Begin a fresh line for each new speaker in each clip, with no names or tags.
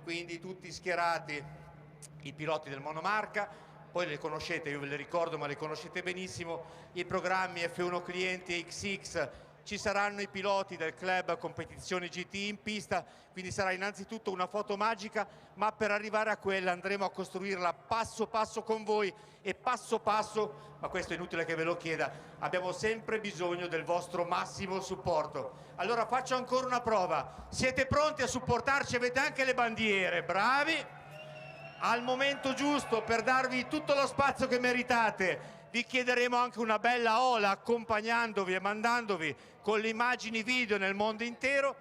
quindi tutti schierati i piloti del monomarca. Poi le conoscete, io ve le ricordo, ma le conoscete benissimo, i programmi F1 Clienti e XX. Ci saranno i piloti del club competizioni GT in pista, quindi sarà innanzitutto una foto magica, ma per arrivare a quella andremo a costruirla passo passo con voi e passo passo, ma questo è inutile che ve lo chieda, abbiamo sempre bisogno del vostro massimo supporto. Allora faccio ancora una prova, siete pronti a supportarci? Avete anche le bandiere, bravi! Al momento giusto per darvi tutto lo spazio che meritate. Vi chiederemo anche una bella ola accompagnandovi e mandandovi con le immagini video nel mondo intero.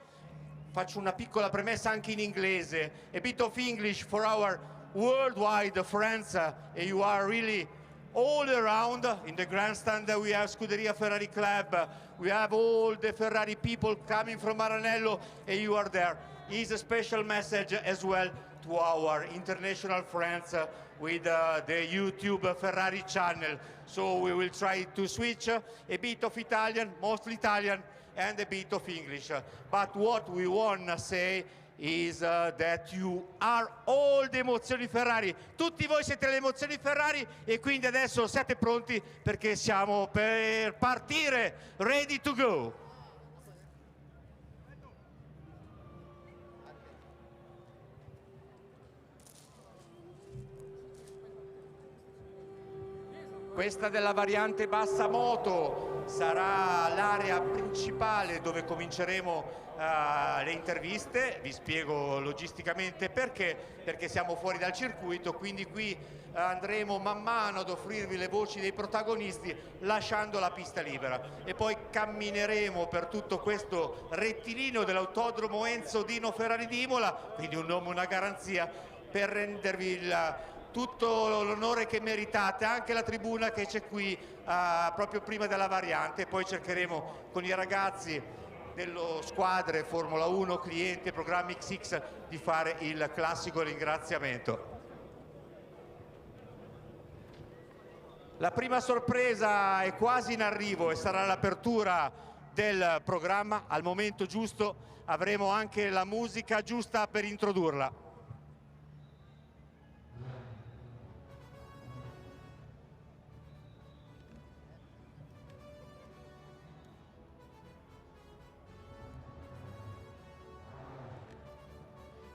Faccio una piccola premessa anche in inglese. A bit of English for our worldwide friends. You are really all around. In the grandstand we have Scuderia Ferrari Club. We have all the Ferrari people coming from Maranello and you are there. It's a special message as well to our international friends with the YouTube Ferrari channel. So we will try to switch a bit of Italian, mostly Italian, and a bit of English. But what we want to say is that you are all the emozioni Ferrari. Tutti voi siete le emozioni Ferrari e quindi adesso siate pronti perché siamo per partire. Ready to go. Questa della variante bassa moto sarà l'area principale dove cominceremo le interviste. Vi spiego logisticamente perché siamo fuori dal circuito, quindi qui andremo man mano ad offrirvi le voci dei protagonisti lasciando la pista libera e poi cammineremo per tutto questo rettilineo dell'Autodromo Enzo Dino Ferrari di Imola, quindi un nome, una garanzia, per rendervi tutto l'onore che meritate, anche la tribuna che c'è qui proprio prima della variante. Poi cercheremo con i ragazzi dello squadre Formula 1, clienti e programmi XX di fare il classico ringraziamento. La prima sorpresa è quasi in arrivo e sarà l'apertura del programma. Al momento giusto avremo anche la musica giusta per introdurla.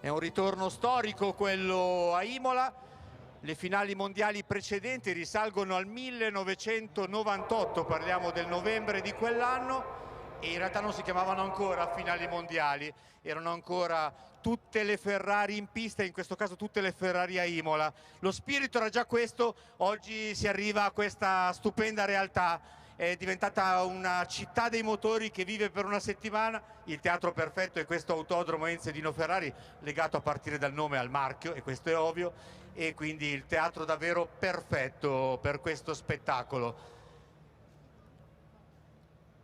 È un ritorno storico quello a Imola, le finali mondiali precedenti risalgono al 1998, parliamo del novembre di quell'anno, e in realtà non si chiamavano ancora finali mondiali, erano ancora tutte le Ferrari in pista, in questo caso tutte le Ferrari a Imola. Lo spirito era già questo, oggi si arriva a questa stupenda realtà. È diventata una città dei motori che vive per una settimana. Il teatro perfetto è questo Autodromo Enzo Dino Ferrari, legato a partire dal nome al marchio, e questo è ovvio, e quindi il teatro davvero perfetto per questo spettacolo.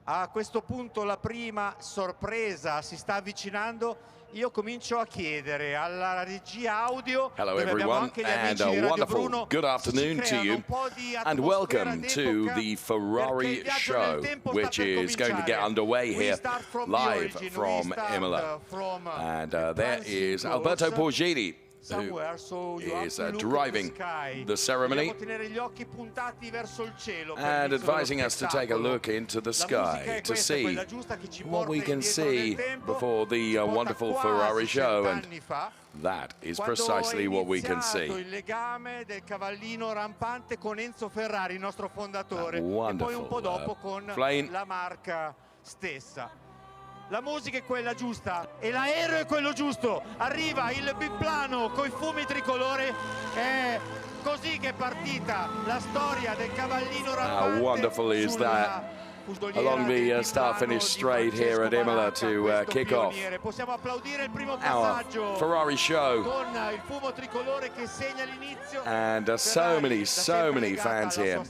A questo punto la prima sorpresa si sta avvicinando. Io comincio a chiedere alla regia audio.
Hello everyone, and a wonderful good afternoon to you, and welcome to the Ferrari show, which is going to get underway here live from Imola. And there is Alberto Porgini, who is driving the ceremony and advising us to take a look into the sky to see what we can see before the wonderful Ferrari show, and that is precisely what we can see.
Il legame del cavallino rampante con Enzo Ferrari, il nostro fondatore,
e
poi un po' dopo con la marca stessa. La musica è quella giusta e l'aereo è quello giusto. Arriva il biplano coi fumi tricolore. È così che è partita la storia del cavallino rampante.
How wonderful is that? Along the start-finish straight here at Imola to kick off our Ferrari show. And so many fans here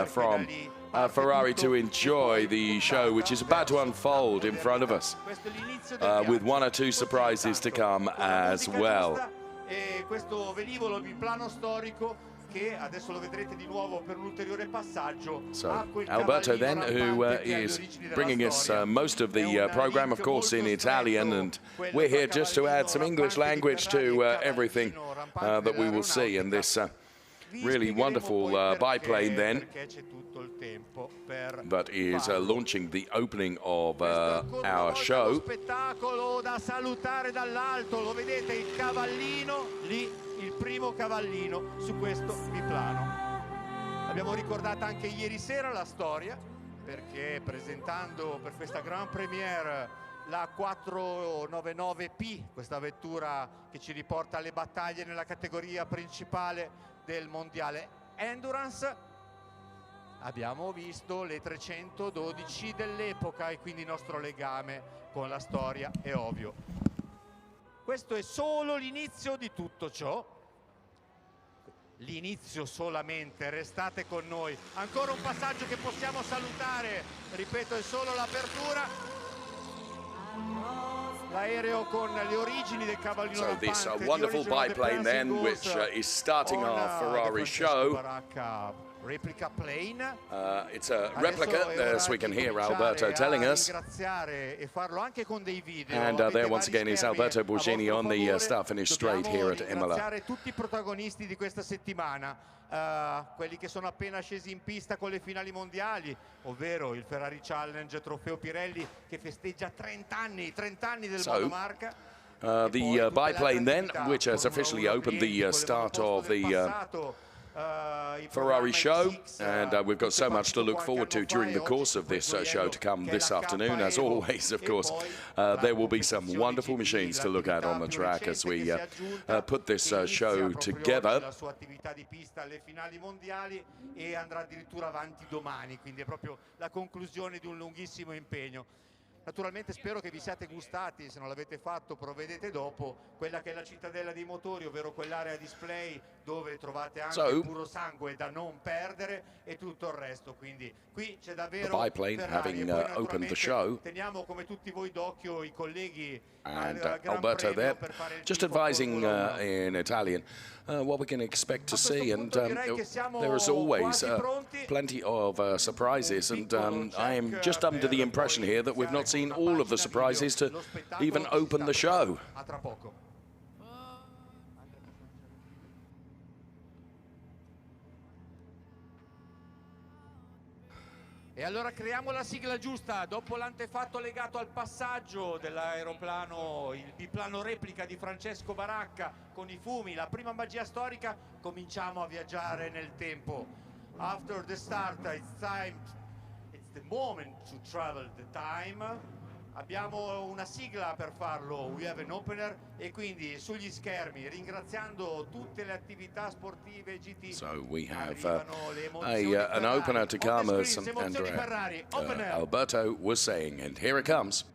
from Ferrari to enjoy the show, which is about to unfold in front of us, with one or two surprises to come as well.
Questo velivolo biplano storico che adesso lo vedrete di nuovo per un ulteriore passaggio.
So Alberto then, who is bringing us most of the program, of course, in Italian, and we're here just to add some English language to everything that we will see in this really wonderful biplane then, that is launching the opening of our show.
Spettacolo da salutare dall'alto, lo vedete il cavallino lì, il primo cavallino su questo biplano. Abbiamo ricordato anche ieri sera la storia, perché presentando per questa Grand Premiere la 499P, questa vettura che ci riporta alle battaglie nella categoria principale del mondiale Endurance, abbiamo visto le 312 dell'epoca e quindi il nostro legame con la storia è ovvio. Questo è solo l'inizio di tutto ciò, l'inizio solamente, restate con noi. Ancora un passaggio che possiamo salutare, ripeto, è solo l'apertura. L'aereo con le origini del cavallino rampante.
So this wonderful biplane then, which is starting our Ferrari show.
Replica plane.
It's a replica, as we can hear Alberto telling us. And there once again is Alberto Borghini on the start-finish straight here at Imola.
Tutti i protagonisti di questa settimana, quelli che sono appena scesi in pista con le finali mondiali, ovvero il Ferrari Challenge Trofeo Pirelli che festeggia 30 anni del monomarca.
The biplane then, which has officially opened the start of the Ferrari show, and we've got so much to look forward to during the course of this show to come this afternoon. As always, of course, there will be some wonderful machines to look at on the track as we put this show together.
La sua attività di pista alle finali mondiali e andrà addirittura avanti domani, quindi è proprio la conclusione di un lunghissimo impegno. Naturalmente spero che vi siate gustati, se non l'avete fatto provvedete dopo quella che è la cittadella dei motori, ovvero quell'area display dove trovate anche il puro sangue da non perdere e tutto il resto, quindi qui c'è davvero
the biplane having opened the show.
Teniamo come tutti voi d'occhio i colleghi
and Alberto there, just advising in Italian what we can expect to see, and there is always plenty of surprises, and I am just under the impression here that we've not seen all of the surprises to even open the show.
E allora creiamo la sigla giusta, dopo l'antefatto legato al passaggio dell'aeroplano, il biplano replica di Francesco Baracca con i fumi, la prima magia storica, cominciamo a viaggiare nel tempo. After the start, it's the moment to travel the time. Abbiamo una sigla per farlo, we have an opener, e quindi sugli schermi, ringraziando tutte le attività sportive GT.
So we have an opener to come, as Alberto was saying, and here it comes.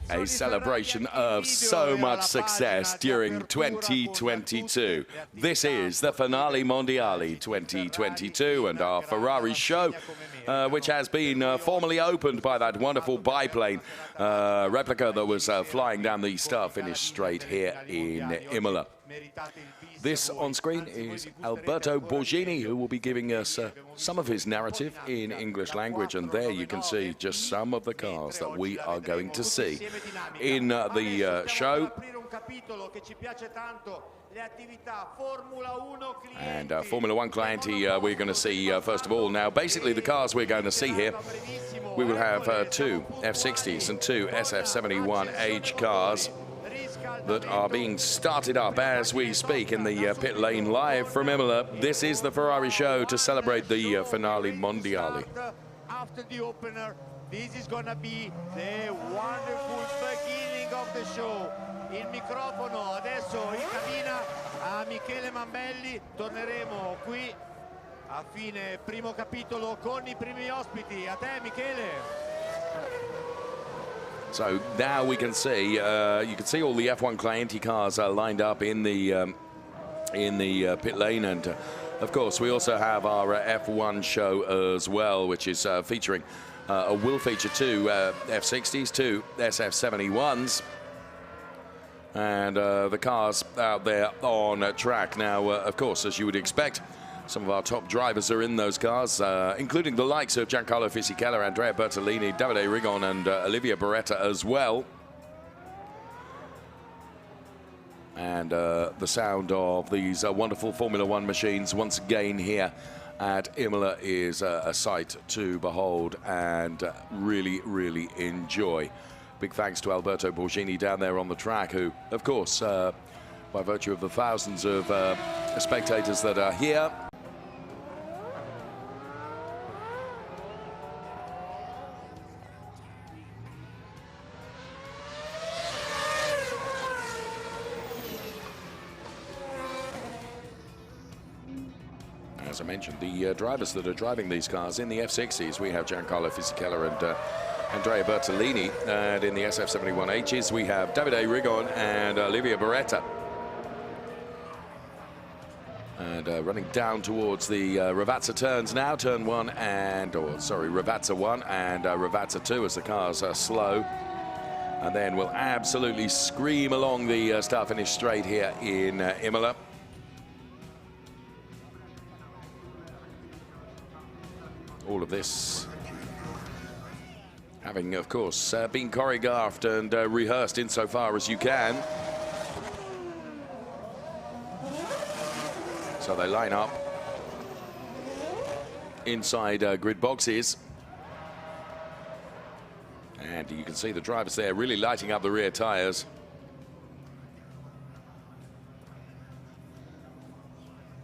a celebration of so much success during 2022. This is the Finali Mondiali 2022 and our Ferrari show, which has been formally opened by that wonderful biplane replica that was flying down the start-finish straight here in Imola. This on screen is Alberto Borghini, who will be giving us some of his narrative in English language, and there you can see just some of the cars that we are going to see in the show. And Formula One clienti we're going to see first of all. Now, basically the cars we're going to see here, we will have two F60s and two SF71H cars that are being started up as we speak in the pit lane live from Imola. This is the Ferrari show to celebrate the Finali Mondiali.
After the opener, this is going to be the wonderful beginning of the show. Il microfono adesso in cabina a Michele Mambelli. Torneremo qui a fine primo capitolo con I primi ospiti. A te, Michele.
So now we can see, you can see all the F1 clienti cars lined up in the pit lane, and of course we also have our F1 show as well, which is featuring, will feature two F60s, two SF71s, and the cars out there on track. Now, of course, as you would expect, some of our top drivers are in those cars, including the likes of Giancarlo Fisichella, Andrea Bertolini, Davide Rigon, and Olivia Beretta as well. And the sound of these wonderful Formula One machines once again here at Imola is a sight to behold and really, really enjoy. Big thanks to Alberto Borghini down there on the track, who, of course, by virtue of the thousands of spectators that are here, as I mentioned, the drivers that are driving these cars in the F60s, we have Giancarlo Fisichella and Andrea Bertolini, and in the SF71Hs we have Davide Rigon and Olivia Beretta. And running down towards the Ravazza turns now, turn 1 and, or sorry, Ravazza 1 and Ravazza 2 as the cars are slow. And then we'll absolutely scream along the start-finish straight here in Imola. All of this having, of course, been choreographed and rehearsed insofar as you can. So they line up inside grid boxes. And you can see the drivers there really lighting up the rear tires.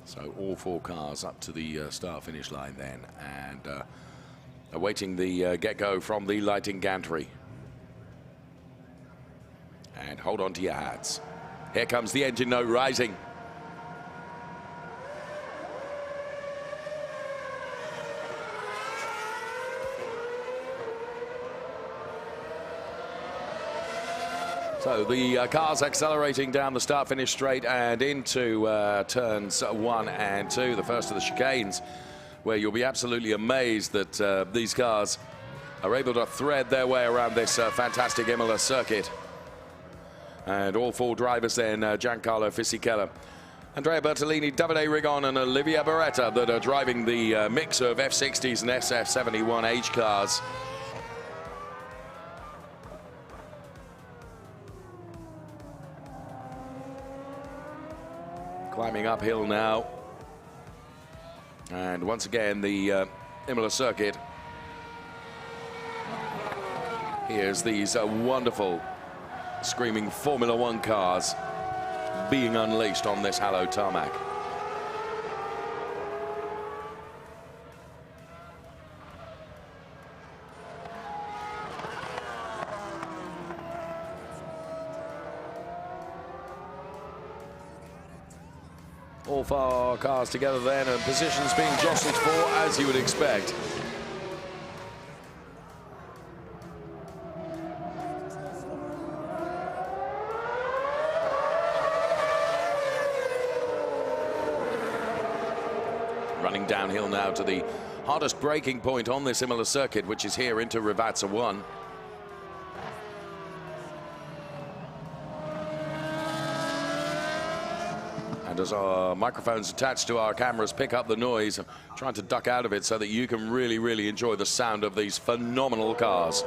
So all four cars up to the start-finish line then, and awaiting the get-go from the lighting gantry. And hold on to your hats. Here comes the engine note rising. So the cars accelerating down the start-finish straight and into turns 1 and 2, the first of the chicanes, where you'll be absolutely amazed that these cars are able to thread their way around this fantastic Imola circuit. And all four drivers then, Giancarlo Fisichella, Andrea Bertolini, Davide Rigon and Olivia Beretta, that are driving the mix of F60s and SF71H cars. Climbing uphill now, and once again the Imola circuit. Here's these wonderful screaming Formula One cars being unleashed on this hallowed tarmac. All four cars together then, and positions being jostled for, as you would expect. Running downhill now to the hardest braking point on this Imola circuit, which is here into Rivazza 1. And as our microphones attached to our cameras pick up the noise, I'm trying to duck out of it so that you can really enjoy the sound of these phenomenal cars.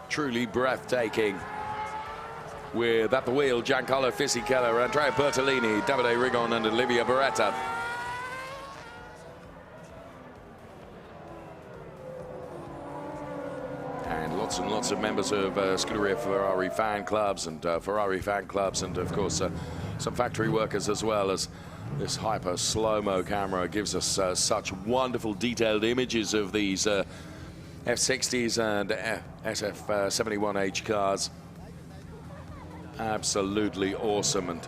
Truly breathtaking. With at the wheel, Giancarlo Fisichella, Andrea Bertolini, Davide Rigon and Olivia Beretta. And lots of members of Scuderia Ferrari fan clubs and of course some factory workers, as well as this hyper slow-mo camera gives us such wonderful detailed images of these F60s and SF71H cars. Absolutely awesome. And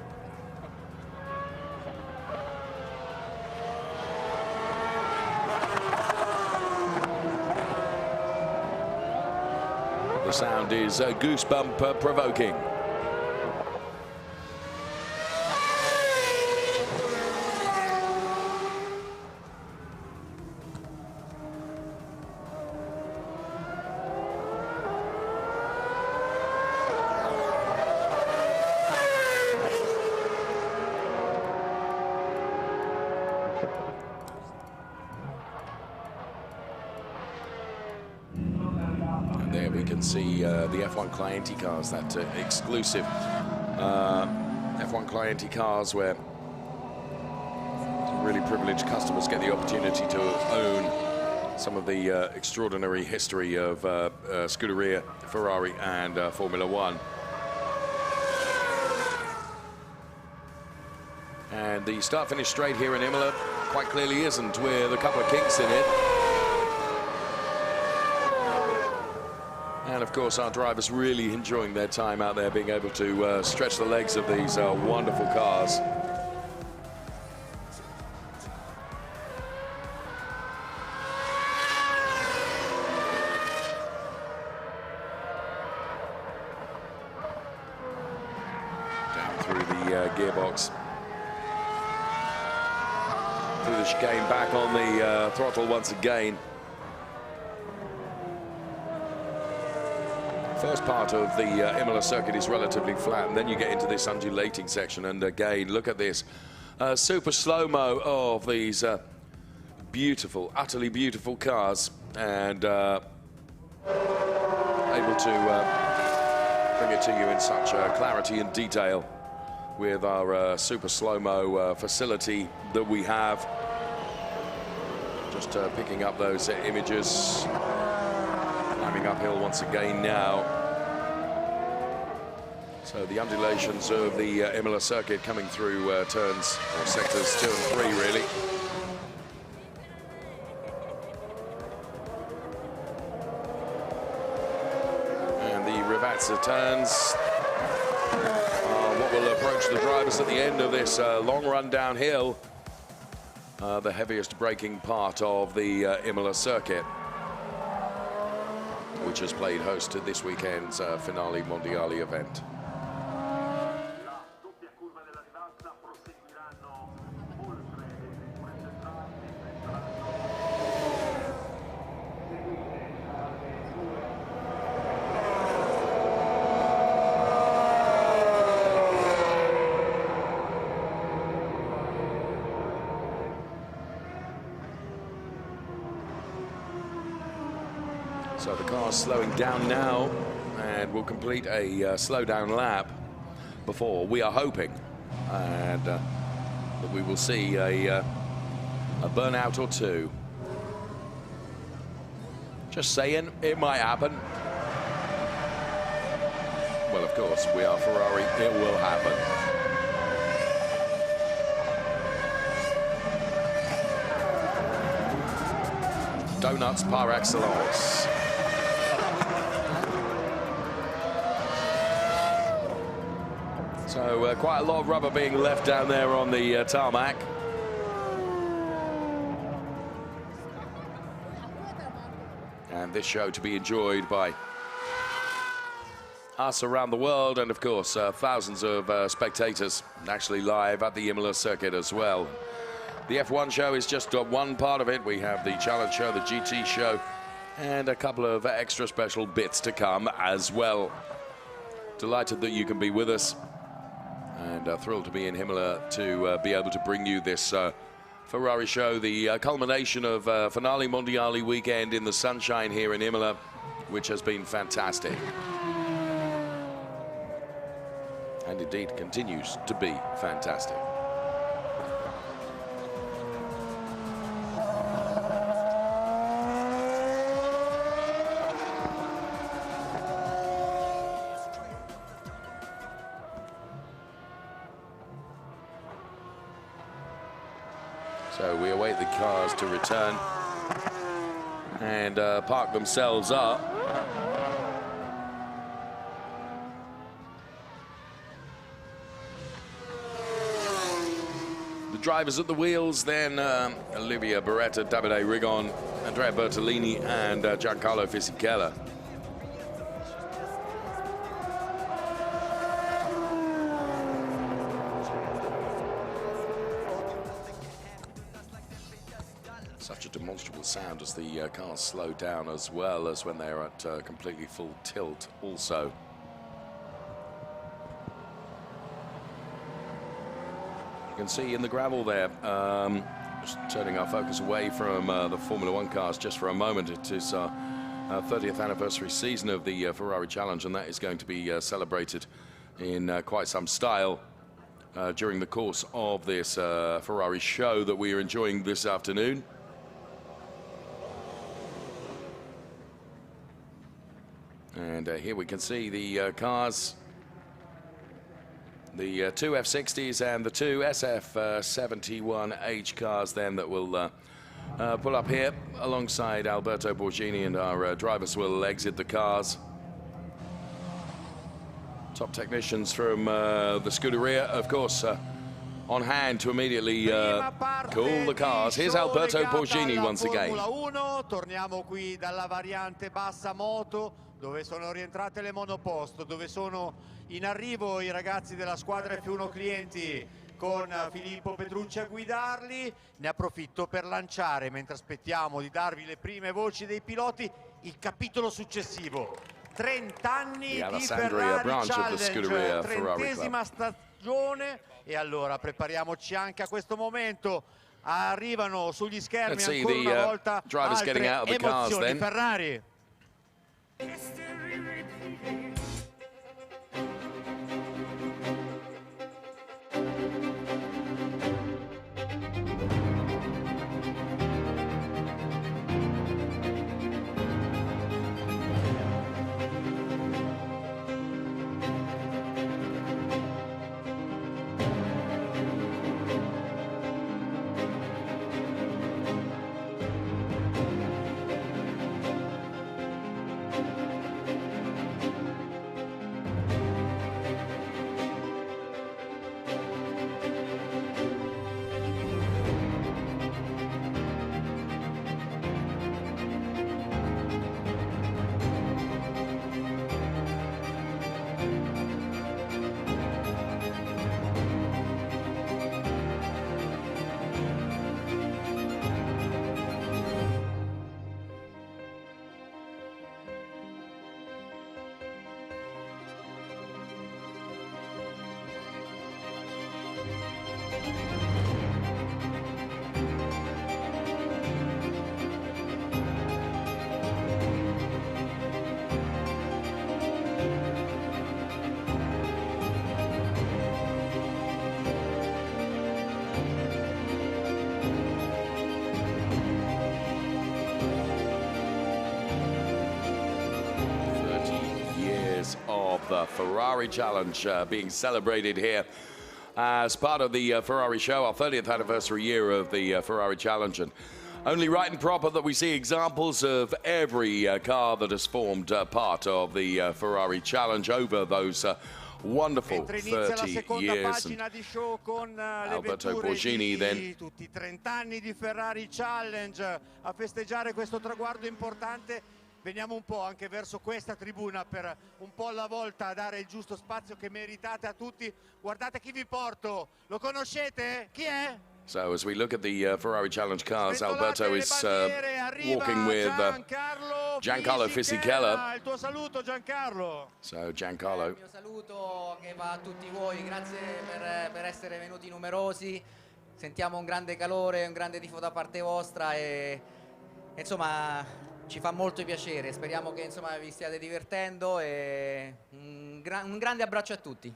the sound is goosebump provoking. There we can see the F1 Clienti cars, that exclusive F1 Clienti cars where really privileged customers get the opportunity to own some of the extraordinary history of Scuderia, Ferrari and Formula One. And the start-finish straight here in Imola quite clearly isn't, with a couple of kinks in it. And of course our drivers really enjoying their time out there, being able to stretch the legs of these wonderful cars. Down through the gearbox. Through the chicane, back on the throttle once again. First part of the Imola circuit is relatively flat, and then you get into this undulating section, and again, look at this super slow-mo of these beautiful, utterly beautiful cars, and able to bring it to you in such clarity and detail with our super slow-mo facility that we have. Just picking up those images. Climbing uphill once again now. So the undulations of the Imola circuit coming through turns, or sectors 2 and 3 really. And the Rivazza turns are what will approach the drivers at the end of this long run downhill. The heaviest braking part of the Imola circuit, which has played host to this weekend's Finali Mondiali event. So the car's slowing down now, and will complete a slow-down lap before, we are hoping, and that we will see a burnout or two. Just saying, it might happen. Well, of course, we are Ferrari, it will happen. donuts par excellence. So quite a lot of rubber being left down there on the tarmac. And this show to be enjoyed by us around the world, and of course thousands of spectators actually live at the Imola circuit as well. The F1 show is just one part of it. We have the Challenge show, the GT show, and a couple of extra special bits to come as well. Delighted that you can be with us, and thrilled to be in Imola to be able to bring you this Ferrari show, the culmination of Finali Mondiali weekend in the sunshine here in Imola, which has been fantastic. And indeed continues to be fantastic. So we await the cars to return and park themselves up. The drivers at the wheels, then Olivia Beretta, Davide Rigon, Andrea Bertolini, and Giancarlo Fisichella. Such a demonstrable sound as the cars slow down, as well as when they're at completely full tilt also. You can see in the gravel there, just turning our focus away from the Formula One cars just for a moment. It is our 30th anniversary season of the Ferrari Challenge, and that is going to be celebrated in quite some style during the course of this Ferrari show that we are enjoying this afternoon. And here we can see the cars, the two F60s and the two SF71H cars then that will pull up here alongside Alberto Borghini, and our drivers will exit the cars. Top technicians from the Scuderia, of course, on hand to immediately cool the cars. Here's Alberto Borghini once again.
Torniamo qui dalla variante bassa moto, dove sono rientrate le monoposto, dove sono in arrivo i ragazzi della squadra F1 Clienti con Filippo Petrucci a guidarli. Ne approfitto per lanciare, mentre aspettiamo di darvi le prime voci dei piloti, il capitolo successivo. 30 anni di Ferrari Challenge, 30ª stagione, e allora prepariamoci anche a questo momento. Arrivano sugli schermi ancora una volta altre emozioni. Ferrari.
The Ferrari Challenge being celebrated here as part of the Ferrari show, our 30th anniversary year of the Ferrari Challenge. And Only right and proper that we see examples of every car that has formed part of the Ferrari Challenge over those wonderful 30 years. And Alberto Borghini then.
Tutti 30 anni di Ferrari Challenge a festeggiare questo traguardo importante. Veniamo un po' anche verso questa tribuna per un po' alla volta dare il giusto spazio che meritate a tutti. Guardate chi vi porto, lo conoscete? Chi è?
So as we look at the Ferrari Challenge cars, Alberto is walking with Giancarlo Fisichella.
Il tuo saluto, Giancarlo.
So Giancarlo.
Il mio saluto che va a tutti voi, grazie per essere venuti numerosi. Sentiamo un grande calore, un grande tifo da parte vostra e insomma ci fa molto piacere. Speriamo che insomma vi stiate divertendo e un grande abbraccio a tutti.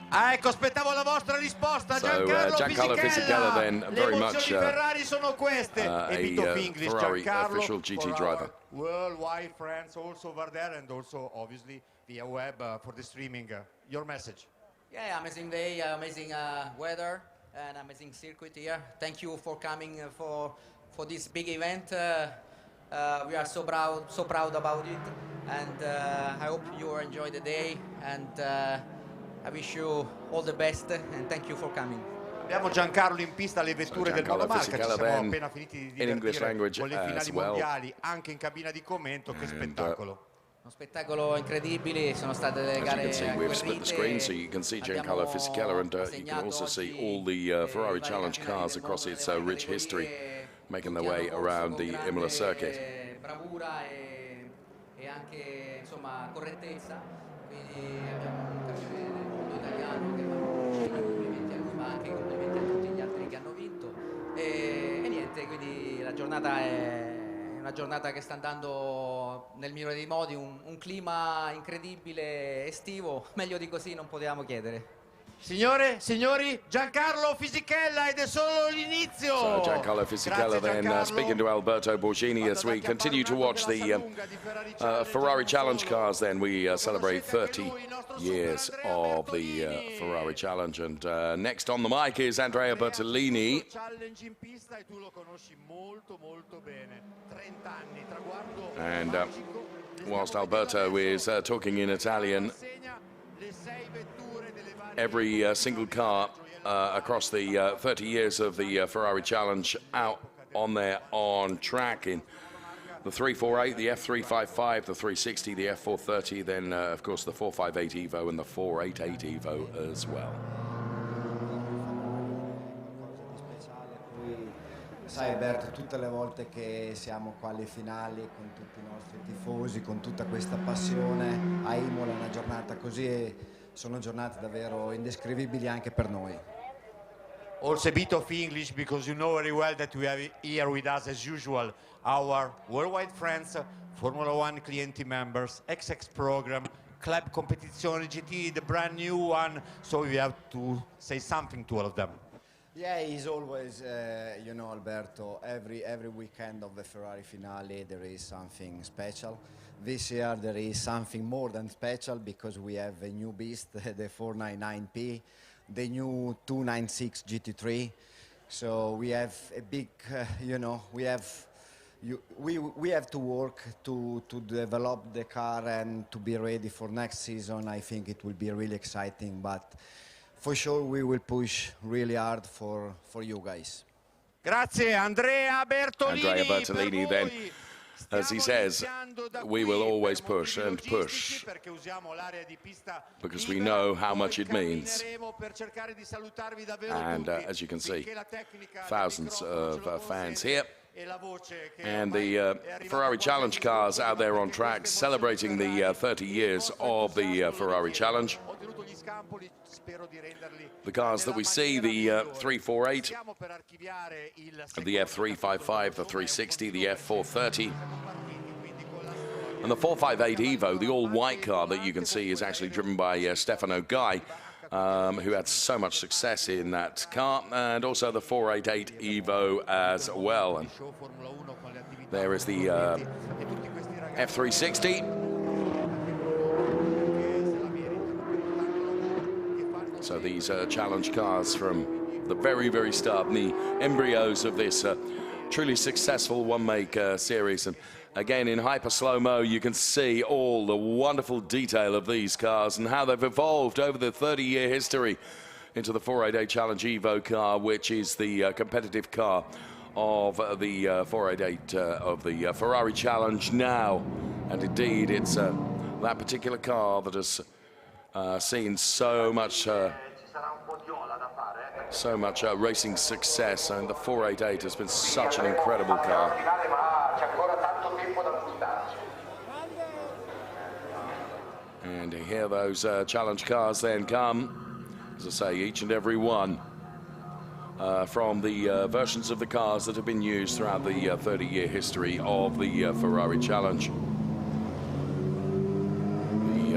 Ah, ecco, aspettavo la vostra risposta, Giancarlo
Fisichella then very much
Ferrari sono queste.
a Ferrari official GT driver.
Worldwide friends also over there and also obviously via web for the streaming. Your message.
Yeah, amazing day, amazing weather and amazing circuit here. Thank you for coming for this big event. We are so proud about it, and I hope you enjoy the day, and I wish you all the best and thank you for coming.
Abbiamo Giancarlo in pista alle vetture del monomarca, ci siamo appena finiti di divertire con le finali mondiali, anche in cabina di commento. Che spettacolo.
Uno spettacolo incredibile, sono state le gare
we've split the screen so you can see Giancarlo Fisichella and you can also see all the Ferrari Challenge cars across its rich history making their way around the Imola circuit.
Bravura e anche insomma correttezza, quindi abbiamo un campione del mondo italiano che va complimenti a lui ma anche complimenti a tutti gli altri che hanno vinto e niente, quindi la giornata è una giornata che sta andando nel migliore dei modi, un clima incredibile estivo, meglio di così non potevamo chiedere.
Signore, signori, Giancarlo Fisichella ed è solo l'inizio.
So Giancarlo Fisichella then speaking to Alberto Borghini as we continue to watch the Ferrari Challenge cars. Then we celebrate 30 years of the Ferrari Challenge, and next on the mic is Andrea Bertolini. And whilst Alberto is talking in Italian, every single car across the 30 years of the Ferrari Challenge out on there on track in the 348, the F355, the 360, the F430, then of course the 458 Evo and the 488 Evo as well.
Sai Alberto, tutte le volte che siamo qua alle finali con tutti i nostri tifosi, con tutta questa passione, a Imola una giornata così sono giornate davvero indescrivibili anche per noi.
Also a bit of English because you know very well that we have here with us as usual our worldwide friends, Formula One clienti members, XX program, Club Competizione GT, the brand new one, so we have to say something to all of them.
Yeah, he's always, you know, Alberto, every weekend of the Ferrari finale there is something special. This year there is something more than special because we have a new beast, the 499P, the new 296 GT3. So we have a big, you know, we have to work to develop the car and to be ready for next season. I think it will be really exciting, but for sure we will push really hard for you guys.
Grazie Andrea Bertolini.
Andrea Bertolini then, as he says, we will always push and push because we know how much it means. And as you can see, thousands of fans here. And the Ferrari Challenge cars out there on track celebrating the 30 years of the Ferrari Challenge. The cars that we see, the 348, the F355, the 360, the F430, and the 458 Evo, the all-white car that you can see is actually driven by Stefano Guy, who had so much success in that car, and also the 488 Evo as well. And there is the F360. So these challenge cars from the very, very start, the embryos of this truly successful one-make series. And again, in hyper slow-mo, you can see all the wonderful detail of these cars and how they've evolved over the 30-year history into the 488 Challenge Evo car, which is the competitive car of the 488 of the Ferrari Challenge now. And indeed, it's that particular car that has seen so much racing success, and the 488 has been such an incredible car. And here those challenge cars then come, as I say, each and every one from the versions of the cars that have been used throughout the 30-year history of the Ferrari Challenge.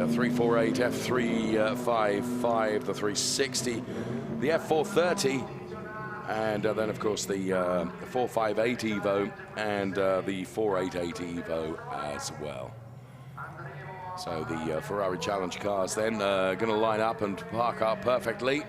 The 348, F355, the 360, the F430, and then of course the 458 Evo and the 488 Evo as well. So the Ferrari Challenge cars then going to line up and park up perfectly.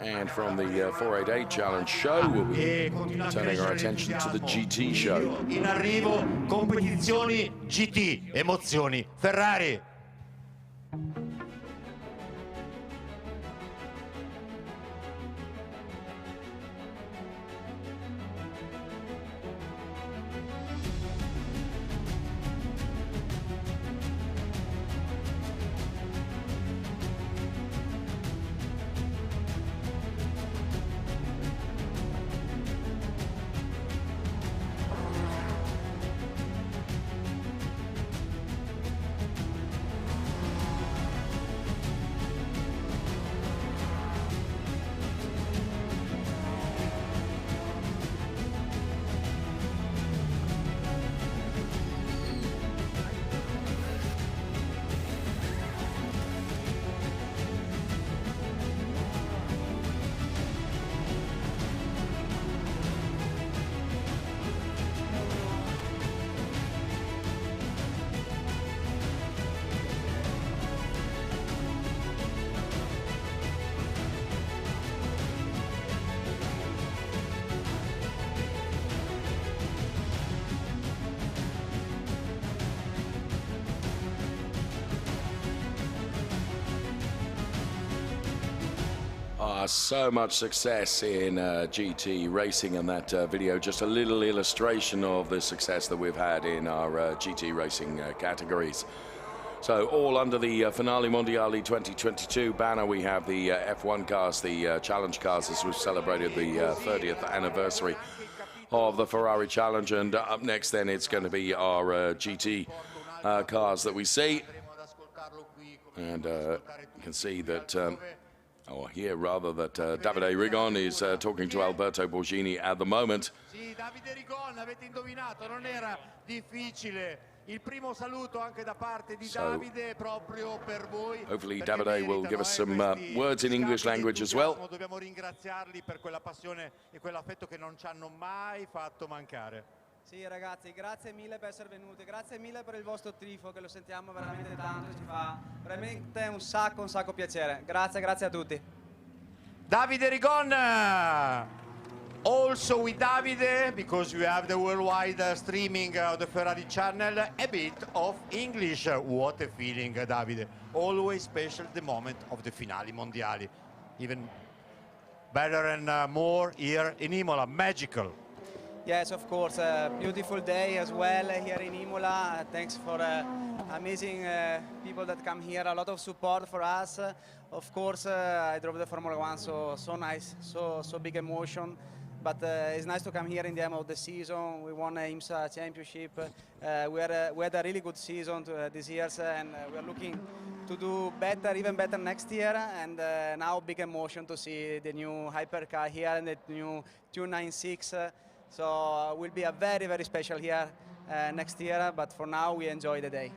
And from the 488 Challenge show, we'll be turning our attention to the GT show.
In arrivo, competizioni GT, emozioni, Ferrari.
So much success in GT racing, and that video just a little illustration of the success that we've had in our GT racing categories. So all under the Finali Mondiali 2022 banner, we have the F1 cars, the challenge cars, as we've celebrated the 30th anniversary of the Ferrari Challenge. And up next then it's going to be our GT cars that we see. And you can see that or here rather, that Davide Rigon is talking to Alberto Borghini at the moment.
Sì, Davide Rigon, avete indovinato, non era difficile. Il primo saluto anche da parte di Davide proprio per voi.
Hopefully Davide will give us some words in English language as well.
Dobbiamo ringraziarli per quella passione e quell'affetto che non ci hanno mai fatto mancare.
Sì ragazzi, grazie mille per essere venuti, grazie mille per il vostro tifo, che lo sentiamo veramente tanto, ci fa veramente un sacco piacere. Grazie a tutti.
Davide Rigon, also with Davide, because we have the worldwide streaming of the Ferrari channel, a bit of English. What a feeling, Davide. Always special the moment of the Finali Mondiali. Even better and more here in Imola, magical.
Yes, of course, a beautiful day as well here in Imola. Thanks for amazing people that come here, a lot of support for us. Of course, I drove the Formula 1, so nice, so big emotion. But it's nice to come here in the end of the season. We won a IMSA championship. We had a really good season this year, and we are looking to do better, even better next year. And now big emotion to see the new hypercar here and the new 296. So will be a very special here next year, but for now we enjoy the day.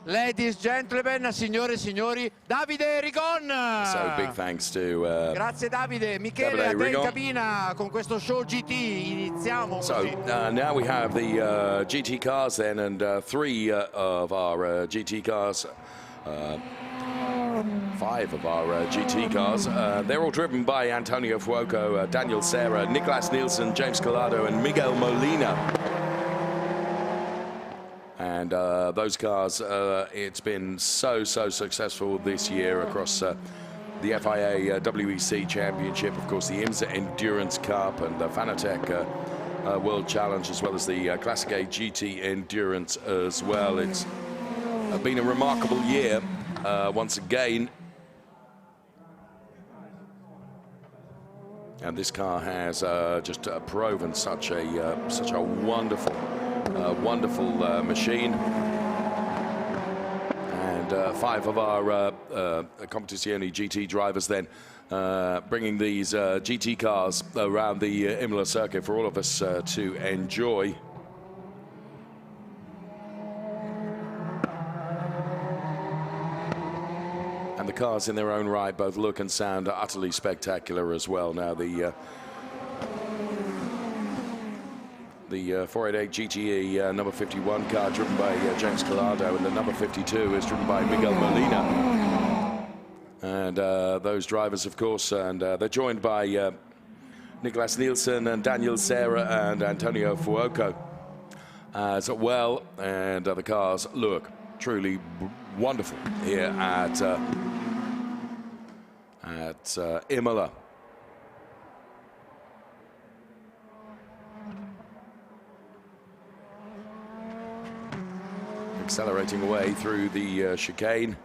Ladies, gentlemen, signore e signori, Davide Rigon!
So big thanks to
grazie Davide. Michele, a te in cabina con questo show GT, iniziamo così.
So now we have the GT cars then, and three of our GT cars 5 of our GT cars. They're all driven by Antonio Fuoco, Daniel Serra, Niklas Nielsen, James Collado, and Miguel Molina. And those cars, it's been so successful this year across the FIA WEC Championship, of course, the IMSA Endurance Cup and the Fanatec World Challenge, as well as the Classic A GT Endurance as well. It's been a remarkable year once again. And this car has just proven such a wonderful machine. And 5 of our Competizione GT drivers then bringing these GT cars around the Imola circuit for all of us to enjoy. And the cars in their own right both look and sound utterly spectacular as well. Now the 488 GTE number 51 car driven by James Collado, and the number 52 is driven by Miguel Molina. And those drivers, of course, and they're joined by Niklas Nielsen and Daniel Serra and Antonio Fuoco as well. And the cars look truly wonderful here at Imola. Accelerating away through the chicane.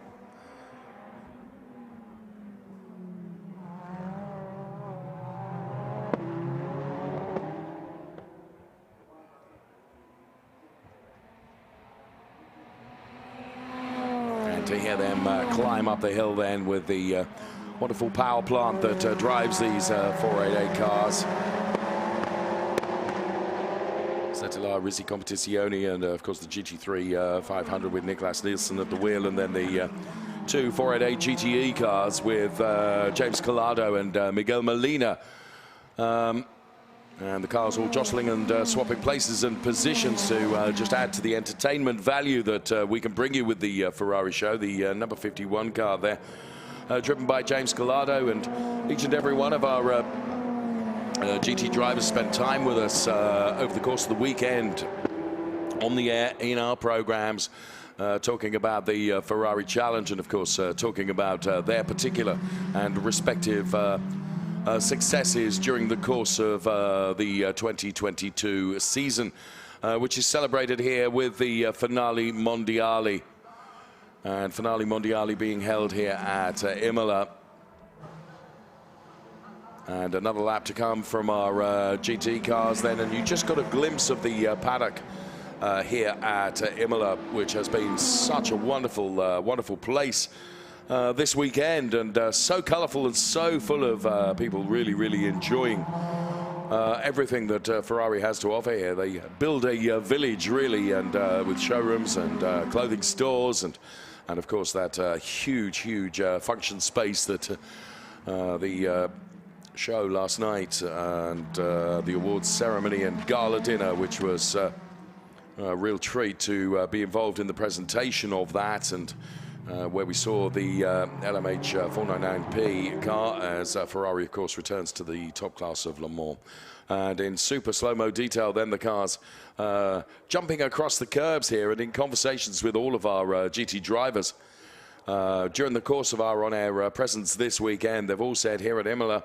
And to hear them climb up the hill then with the wonderful power plant that drives these 488 cars. Settilar Risi Competizione, and of course the GT3 500 with Niklas Nielsen at the wheel, and then the 2 488 GTE cars with James Collado and Miguel Molina. And the cars all jostling and swapping places and positions to just add to the entertainment value that we can bring you with the Ferrari show. The number 51 car there, driven by James Collado, and each and every one of our GT drivers spent time with us over the course of the weekend on the air in our programs, talking about the Ferrari Challenge, and of course talking about their particular and respective successes during the course of the 2022 season, which is celebrated here with the Finali Mondiali. And Finali Mondiali being held here at Imola. And another lap to come from our GT cars then, and you just got a glimpse of the paddock here at Imola, which has been such a wonderful place this weekend, and so colourful and so full of people really enjoying everything that Ferrari has to offer here. They build a village really, and with showrooms and clothing stores, and of course that huge function space that the show last night, and the awards ceremony and gala dinner, which was a real treat to be involved in the presentation of that, and where we saw the LMH 499P car as Ferrari, of course, returns to the top class of Le Mans. And in super slow-mo detail, then the cars jumping across the curbs here, and in conversations with all of our GT drivers during the course of our on-air presence this weekend. They've all said here at Imola,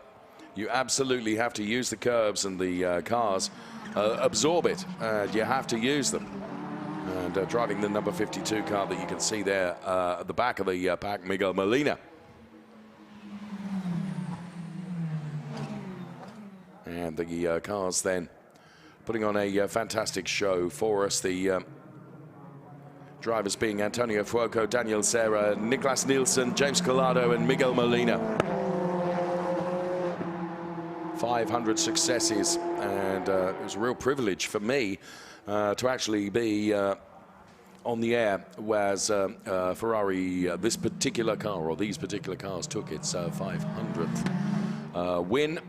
you absolutely have to use the curbs, and the cars absorb it, and you have to use them. And driving the number 52 car that you can see there at the back of the pack, Miguel Molina. And the cars then putting on a fantastic show for us. The drivers being Antonio Fuoco, Daniel Serra, Niklas Nielsen, James Collado, and Miguel Molina. 500 successes, and it was a real privilege for me to actually be on the air as Ferrari, this particular car, or these particular cars, took its 500th win.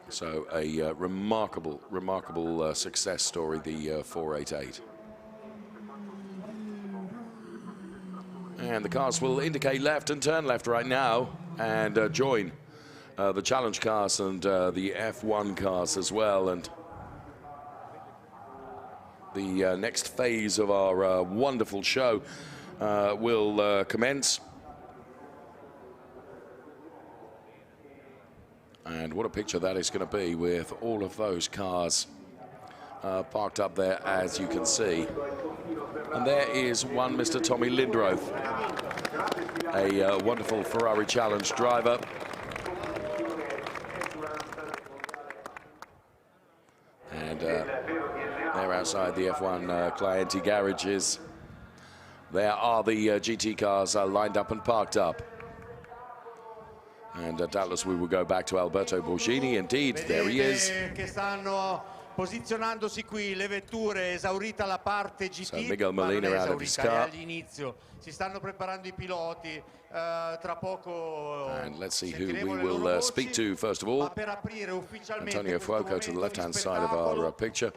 So a remarkable success story, the 488. And the cars will indicate left and turn left right now and join the challenge cars and the F1 cars as well. And the next phase of our wonderful show will commence. And what a picture that is going to be with all of those cars parked up there, as you can see. And there is one Mr. Tommy Lindroth, a wonderful Ferrari Challenge driver. And they're outside the F1 Clienti garages. There are the GT cars lined up and parked up. And doubtless we will go back to Alberto Borghini. Indeed, there he is.
Posizionandosi qui le vetture, esaurita la parte GT,
so Miguel Molina out of his car.
All'inizio si stanno preparando I piloti, tra poco.
And let's see who we will speak to first of all. Antonio Fuoco to the left-hand side of our picture.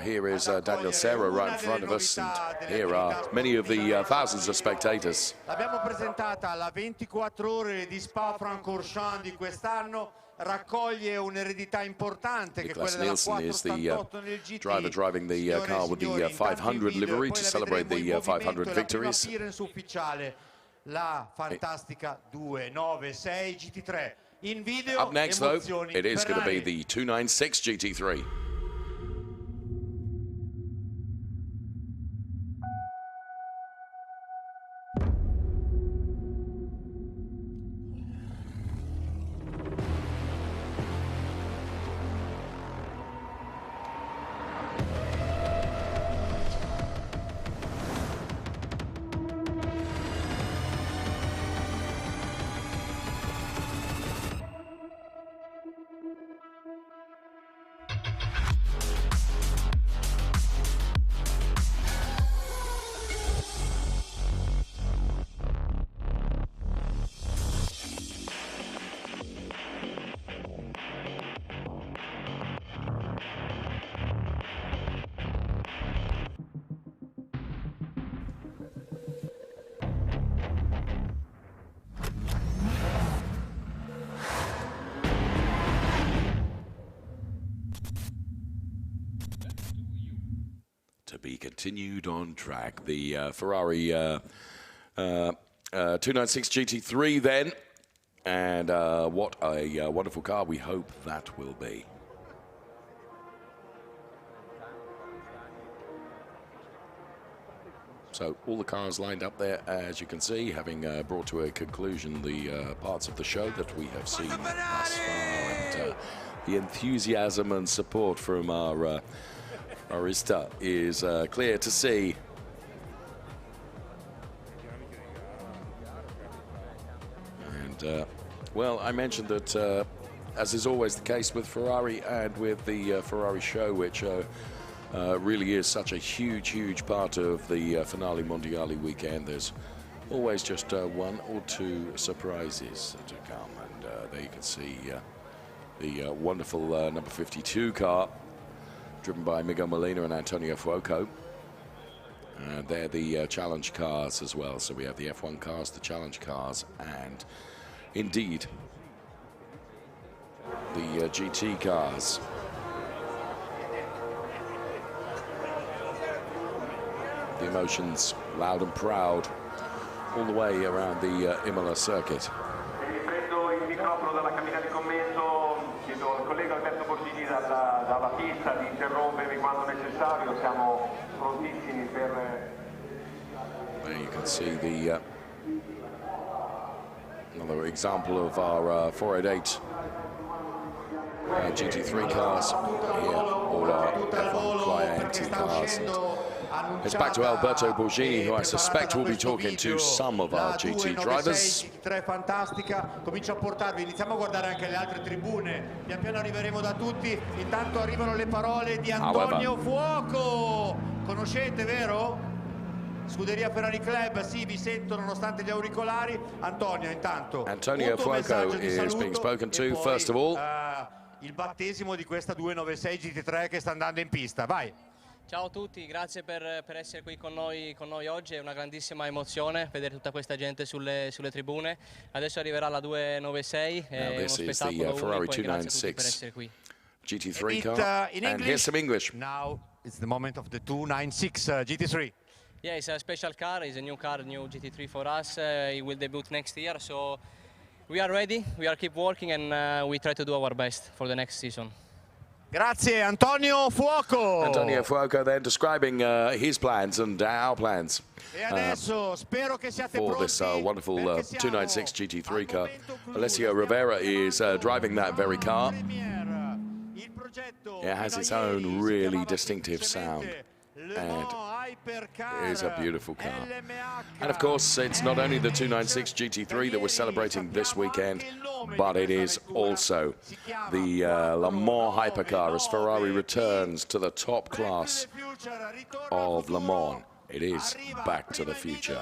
Here is Daniel Serra right in front of us, and here are many of the thousands of spectators.
L'abbiamo presentata alla 24 ore di Spa-Francorchamps di quest'anno. Raccoglie un'eredità importante che quella della 488 nel GT.
Driver driving the car with the 500 livery to celebrate the 500 victories.
La fantastica 296 GT3 in video.
Up next though, it is going to be the 296 GT3. To be continued on track, the Ferrari 296 GT3 then, and what a wonderful car we hope that will be. So all the cars lined up there, as you can see, having brought to a conclusion the parts of the show that we have seen thus far, and the enthusiasm and support from our Arista is clear to see. And, well, I mentioned that, as is always the case with Ferrari and with the Ferrari show, which really is such a huge, huge part of the Finali Mondiali weekend, there's always just one or two surprises to come. And there you can see the wonderful number 52 car, driven by Miguel Molina and Antonio Fuoco. And they're the challenge cars as well. So we have the F1 cars, the challenge cars, and indeed the GT cars. The emotions loud and proud all the way around the Imola circuit.
Dalla pista di interrompermi quando necessario, siamo prontissimi per.
There you can see the another example of our 488 GT3 cars. Here, all our F1 Clienti cars. It's back to Alberto Borghini, who I suspect will be talking to some of our GT drivers.
Fantastica, comincio a portarvi, iniziamo a guardare anche le altre tribune, pian piano arriveremo da tutti. Intanto arrivano le parole di Antonio Fuoco, conoscete vero? Scuderia Ferrari Club, sì, vi sento nonostante gli auricolari. Antonio, intanto
Antonio Fuoco is being spoken to first of all.
Il battesimo di questa 296 GT3 che sta andando in pista, vai.
Ciao a tutti, grazie per essere qui con noi oggi, è una grandissima emozione vedere tutta questa gente sulle tribune. Adesso arriverà la 296, è uno spettacolo unico e grazie a tutti per essere qui.
GT3 car, and here's some English.
Now it's the moment of the 296 GT3.
Yeah, it's a special car, it's a new car, new GT3 for us. It will debut next year, so we are ready, we are keep working and we try to do our best for the next season.
Grazie, Antonio Fuoco.
Antonio Fuoco then describing his plans and our plans
E adesso spero che siate
for
pronti,
this wonderful 296 GT3 car. Alessio Rivera is driving that very car. It has its own really distinctive sound and it is a beautiful car. And of course, it's not only the 296 GT3 that we're celebrating this weekend, but it is also the Le Mans hypercar as Ferrari returns to the top class of Le Mans. It is Back to the Future.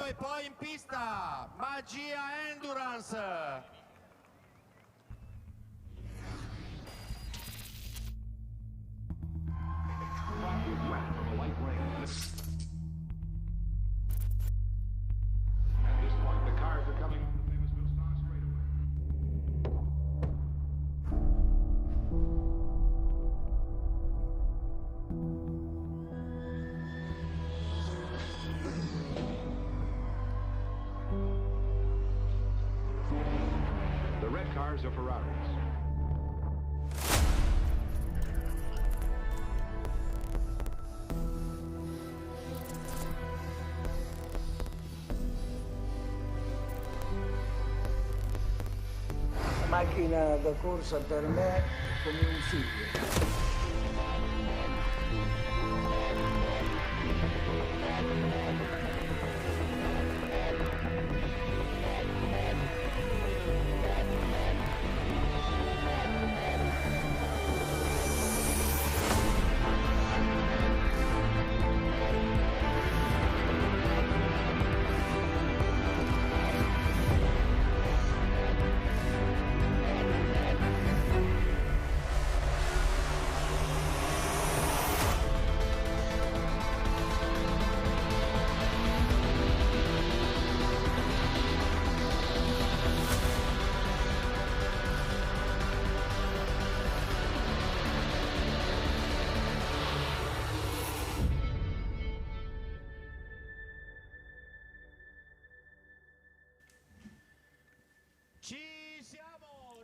The red cars are Ferraris.
La macchina da corsa per me è come un figlio.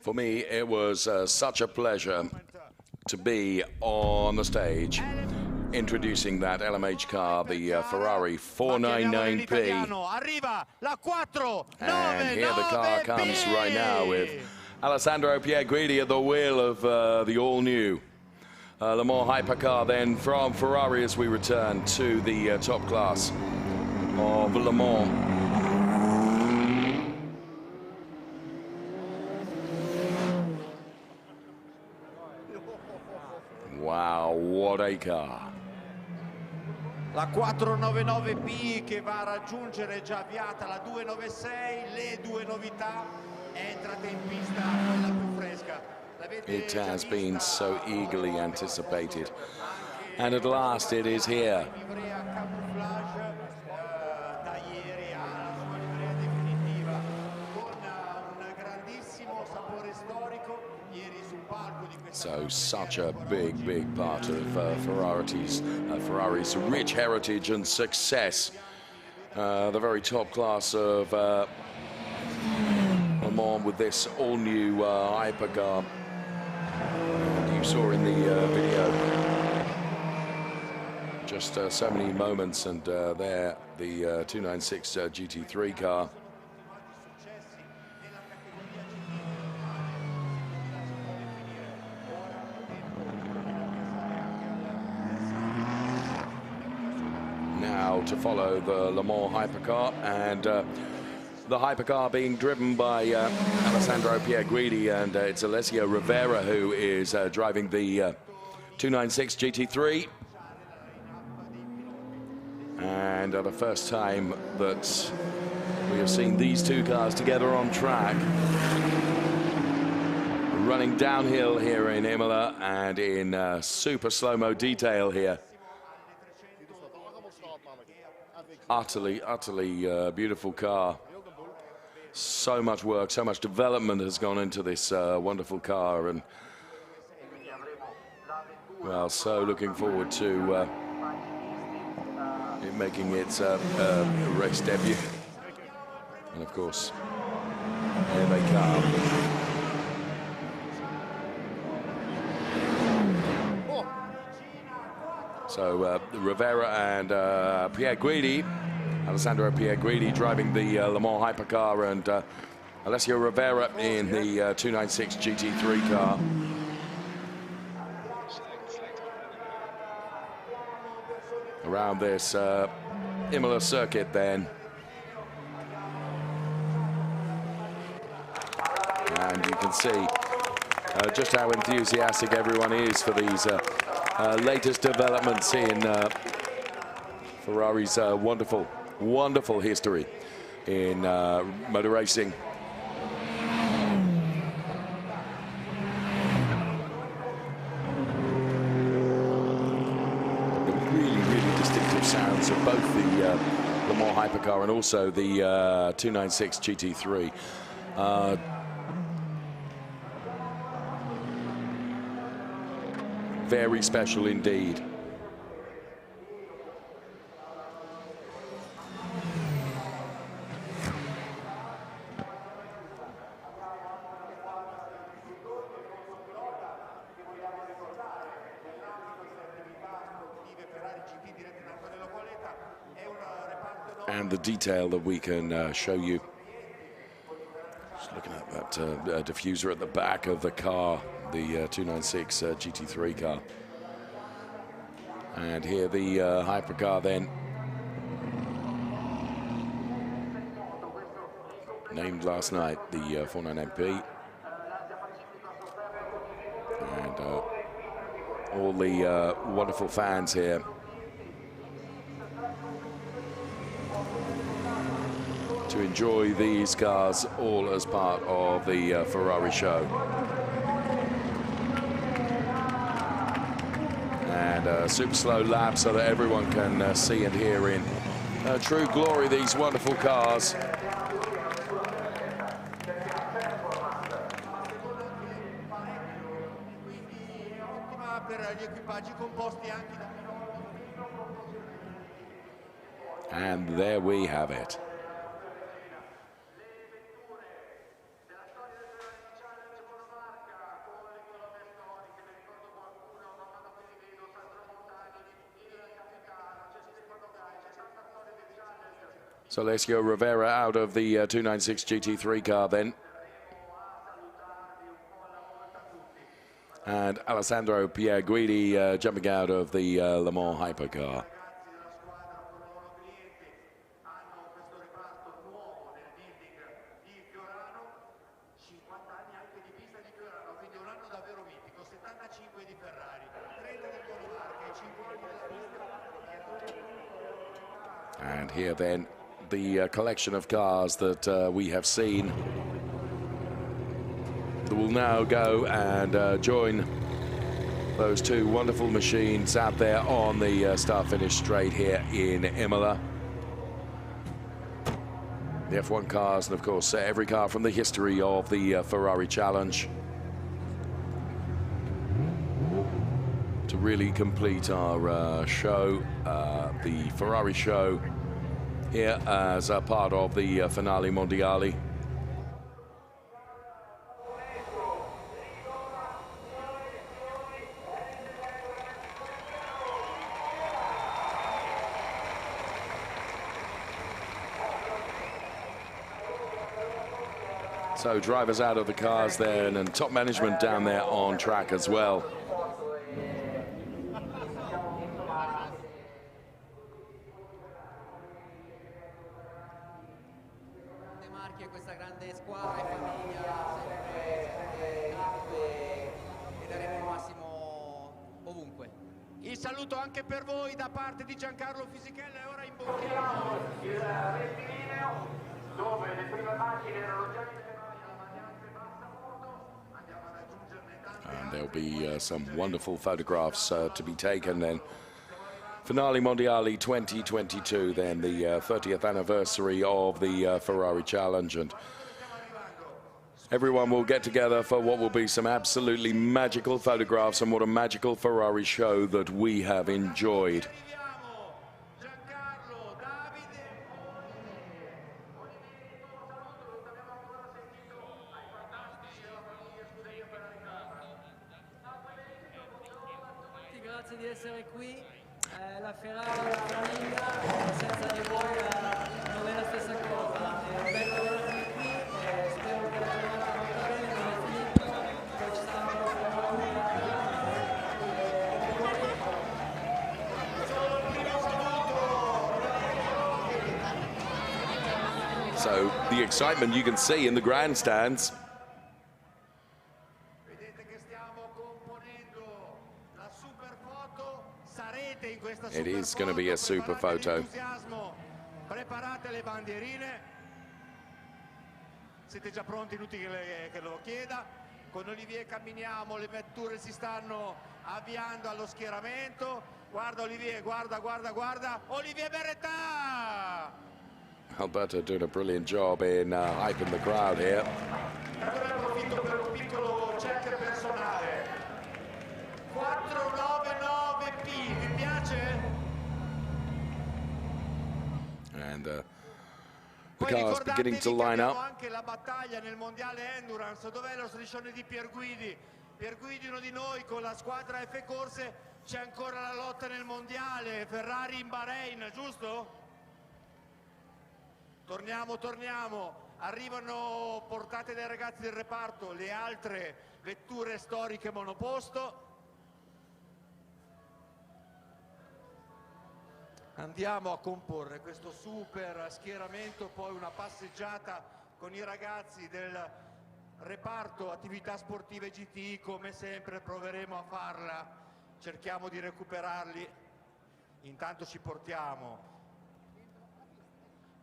For me, it was such a pleasure to be on the stage introducing that LMH car, the Ferrari 499P. And here the car comes right now with Alessandro Pierguidi at the wheel of the all-new Le Mans hypercar then from Ferrari as we return to the top class of Le Mans. Wow, what a car.
La 499P che va a raggiungere, già avviata la 296, le due novità, entrate in pista quella più fresca.
It has been so eagerly anticipated. And at last it is here. So such a big part of Ferrari's rich heritage and success. The very top class of Le Mans with this all-new hypercar. You saw in the video just so many moments, and there the 296 GT3 car. Now to follow the Le Mans hypercar, and the hypercar being driven by Alessandro Pierguidi, and it's Alessio Rivera who is driving the 296 GT3. And the first time that we have seen these two cars together on track, running downhill here in Imola and in super slow-mo detail here. Utterly beautiful car. So much work, so much development has gone into this wonderful car, and well, so looking forward to it making its race debut. And of course, here they come. So Rivera and Pierre Guidi, Alessandro Pierre Guidi driving the Le Mans hypercar, and Alessio Rivera in the 296 GT3 car. Around this Imola circuit then. And you can see just how enthusiastic everyone is for these latest developments in Ferrari's wonderful history in motor racing. The really distinctive sounds of both the Le Mans hypercar and also the 296 GT3. Very special indeed. And the detail that we can show you. Just looking at that diffuser at the back of the car, the 296 GT3 car. And here the hypercar then. Named last night, the 49MP. And all the wonderful fans here. To enjoy these cars all as part of the Ferrari show. And a super slow lap so that everyone can see and hear in true glory these wonderful cars. And there we have it. So Alessio Rivera out of the 296 GT3 car then. And Alessandro Pierre Guidi jumping out of the Le Mans hypercar. And here then the collection of cars that we have seen that will now go and join those two wonderful machines out there on the start-finish straight here in Imola. The F1 cars, and of course every car from the history of the Ferrari Challenge, to really complete our show, the Ferrari show here as a part of the Finali Mondiali. So drivers out of the cars there, and top management down there on track as well.
Il saluto anche per voi da parte di Giancarlo Fisichella, e ora in bocca il rettilineo dove le prime macchine erano già liberate alla variante passaporto. Andiamo a raggiungerne tante.
And there'll be some wonderful photographs to be taken then Finali Mondiali 2022, then the 30th anniversary of the Ferrari Challenge, and everyone will get together for what will be some absolutely magical photographs and what a magical Ferrari show that we have enjoyed.
Grazie di essere qui, la Ferrari è una famiglia, senza di voi non è la stessa cosa, è bello avervi qui, spero che la giornata vada bene, non è finita, poi ci sarà una
So the excitement you can see in the grandstands. It is going to be a super photo.
Preparate le bandierine. Siete già pronti? Inutile che lo chieda. Con Olivier camminiamo, le vetture si stanno avviando allo schieramento. Guarda Olivier, guarda. Olivier Beretta!
Alberto doing a brilliant job in hyping the crowd here.
Approfitto per un piccolo check personale. 499P, vi piace?
And the cars beginning to line up.
Anche la battaglia nel mondiale Endurance. Dov'è lo striscione di Pierguidi? Pierguidi, uno di noi con la squadra F Corse. C'è ancora la lotta nel mondiale. Ferrari in Bahrain, giusto? Torniamo. Arrivano portate dai ragazzi del reparto le altre vetture storiche monoposto. Andiamo a comporre questo super schieramento, poi una passeggiata con i ragazzi del reparto attività sportive GT, come sempre proveremo a farla, cerchiamo di recuperarli, intanto ci portiamo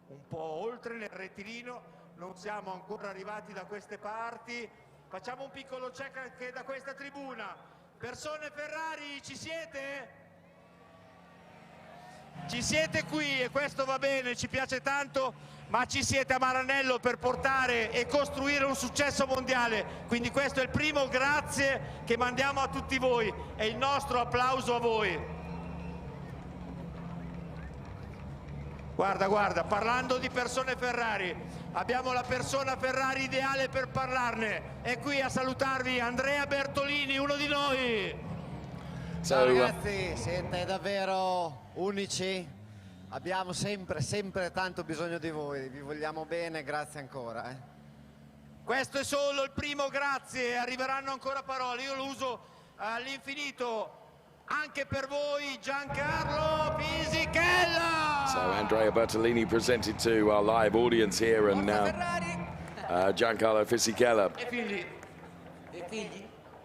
un po' oltre nel rettilineo, non siamo ancora arrivati da queste parti, facciamo un piccolo check anche da questa tribuna. Persone Ferrari, ci siete? Ci siete qui e questo va bene, ci piace tanto, ma ci siete a Maranello per portare e costruire un successo mondiale, quindi questo è il primo grazie che mandiamo a tutti voi e il nostro applauso a voi. Guarda, parlando di persone Ferrari, abbiamo la persona Ferrari ideale per parlarne, è qui a salutarvi Andrea Bertolini, uno di noi.
Ciao ragazzi, siete davvero unici, abbiamo sempre tanto bisogno di voi, vi vogliamo bene, grazie ancora.
Questo è solo il primo grazie, arriveranno ancora parole, io lo uso all'infinito anche per voi Giancarlo Fisichella!
So Andrea Bertolini presented to our live audience here, and now Giancarlo Fisichella.
E figli?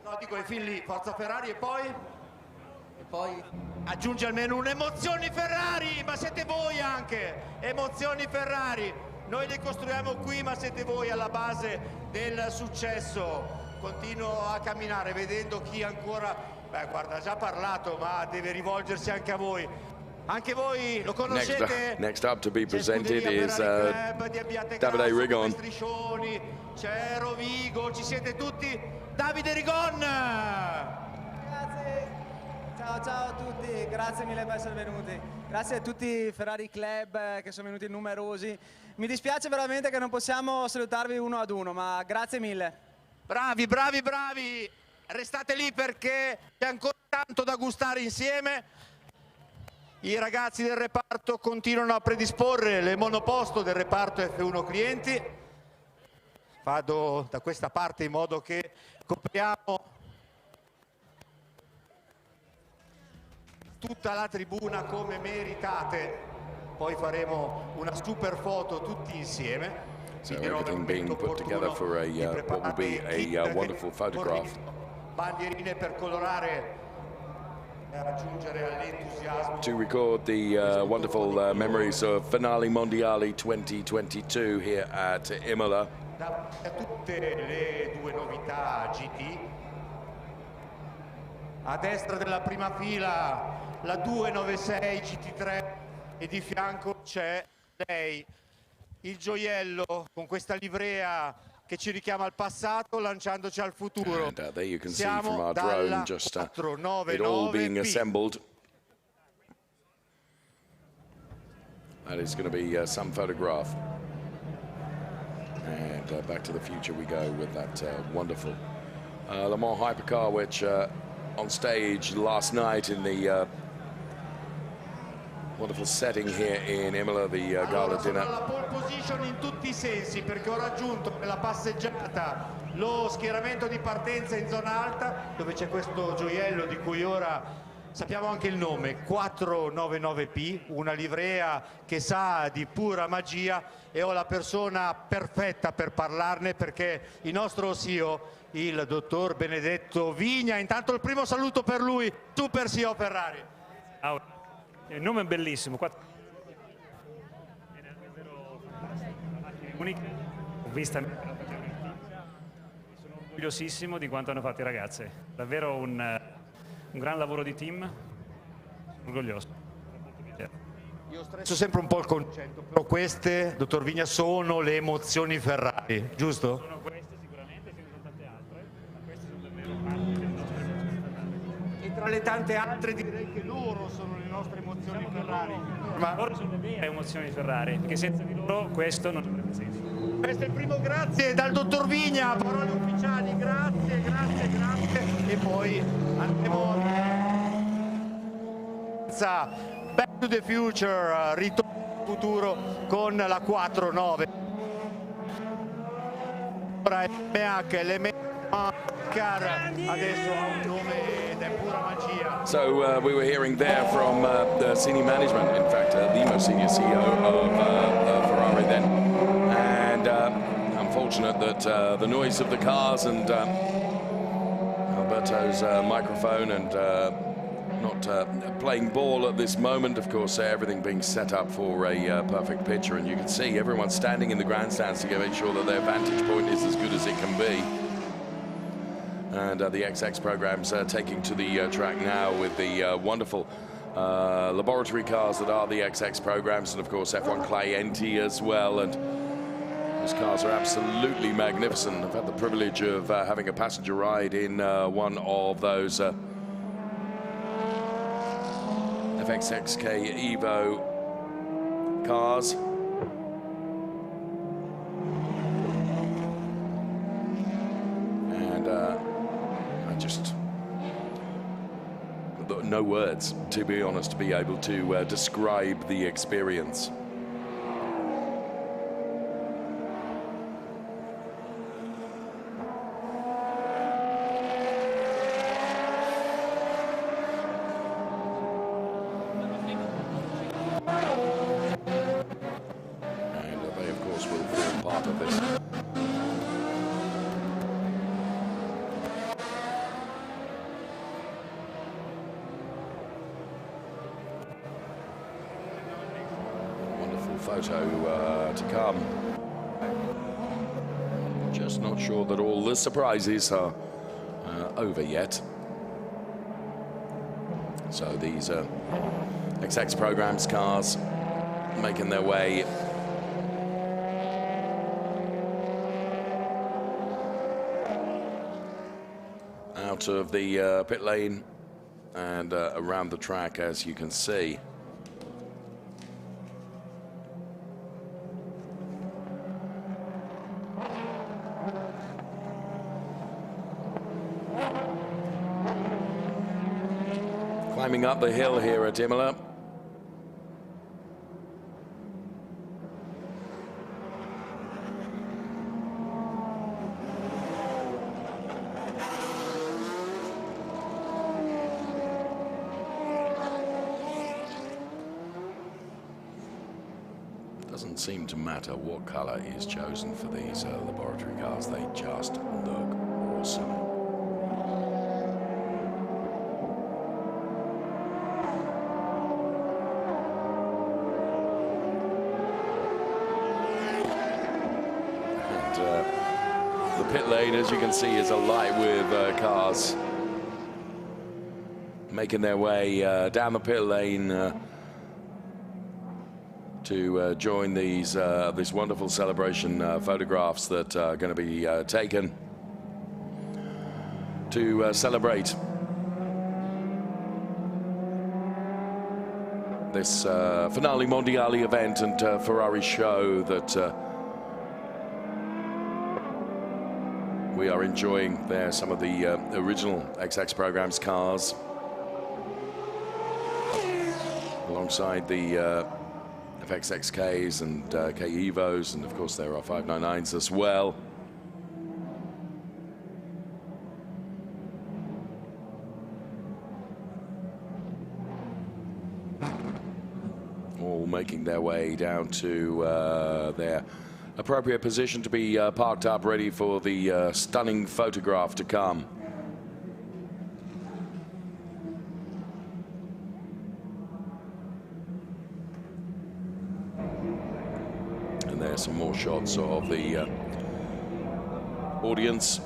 No, dico i figli, Forza Ferrari e poi aggiunge almeno un'emozioni Ferrari, ma siete voi anche, emozioni Ferrari, noi le costruiamo qui ma siete voi alla base del successo. Continuo a camminare vedendo chi ancora, guarda, ha già parlato ma deve rivolgersi anche a voi. Anche voi lo conoscete?
Next up to be presented is Davide Rigon.
C'è Rovigo, ci siete tutti? Davide Rigon!
Grazie. Ciao a tutti, grazie mille per essere venuti. Grazie a tutti i Ferrari Club che sono venuti numerosi. Mi dispiace veramente che non possiamo salutarvi uno ad uno, ma grazie mille.
Bravi. Restate lì perché c'è ancora tanto da gustare insieme. I ragazzi del reparto continuano a predisporre le monoposto del reparto F1 clienti. Vado da questa parte in modo che copriamo tutta la tribuna come meritate, poi faremo una super foto tutti insieme.
So everything being put together for what will be a wonderful photograph.
Bandierine per colorare e raggiungere all'entusiasmo.
To record the wonderful memories of Finali Mondiali 2022 here at Imola.
Da tutte le due novità GT. A destra della prima fila la 296 GT3 e di fianco c'è lei, il gioiello con questa livrea che ci richiama al passato lanciandoci al futuro.
And there you can see from our drone just it all being assembled. That is going to be some photograph. And Back to the Future we go with that wonderful Le Mans hypercar, which on stage last night in the wonderful setting here in Imola, the gala dinner.
La pole position in tutti I sensi, perché ho raggiunto nella passeggiata lo schieramento di partenza in zona alta, dove c'è questo gioiello di cui ora sappiamo anche il nome, 499P, una livrea che sa di pura magia, e ho la persona perfetta per parlarne, perché il nostro CEO, il dottor Benedetto Vigna. Intanto il primo saluto per lui, Super CEO Ferrari.
Il nome è bellissimo, è davvero unica. Ho vista, sono orgogliosissimo di quanto hanno fatto i ragazzi, davvero un gran lavoro di team, sono orgoglioso.
Io stresso sempre un po' il concetto, però queste, dottor Vigna, sono le emozioni Ferrari, giusto?
Sono queste sicuramente, ce ne sono tante altre, ma queste sono davvero parte delle nostre emozioni Ferrari.
E tra le tante altre direi che loro sono le nostre emozioni Ferrari.
Loro sono le mie emozioni Ferrari, perché senza di loro questo non avrebbe senso.
Questo è il primo grazie dal dottor Vigna, parole ufficiali, grazie. E poi andremo Back to the Future, ritorno al futuro con la 4.9. Ora LMH, adesso ha un nome ed è pura magia.
So we were hearing there from the senior management, in fact, the most senior CEO of Ferrari then. And unfortunate that the noise of the cars and Alberto's microphone and not playing ball at this moment. Of course, everything being set up for a perfect picture, and you can see everyone standing in the grandstands to make sure that their vantage point is as good as it can be. And the XX programs taking to the track now with the wonderful laboratory cars that are the XX programs, and of course F1 Clienti as well. And those cars are absolutely magnificent. I've had the privilege of having a passenger ride in one of those FXXK Evo cars. And I just no words, to be honest, to be able to describe the experience. Photo to come. Just not sure that all the surprises are over yet. So these XX programs cars making their way out of the pit lane and around the track, as you can see. Climbing up the hill here at Imola. Doesn't seem to matter what color is chosen for these laboratory cars, they just look awesome. The pit lane, as you can see, is alight with cars. making their way down the pit lane to join these this wonderful celebration photographs that are going to be taken to celebrate this Finali Mondiali event and Ferrari show that we are enjoying. There, some of the original XX Programs cars alongside the FXXKs and K Evos, and of course there are 599s as well. All making their way down to their appropriate position to be parked up, ready for the stunning photograph to come. And there's some more shots of the audience.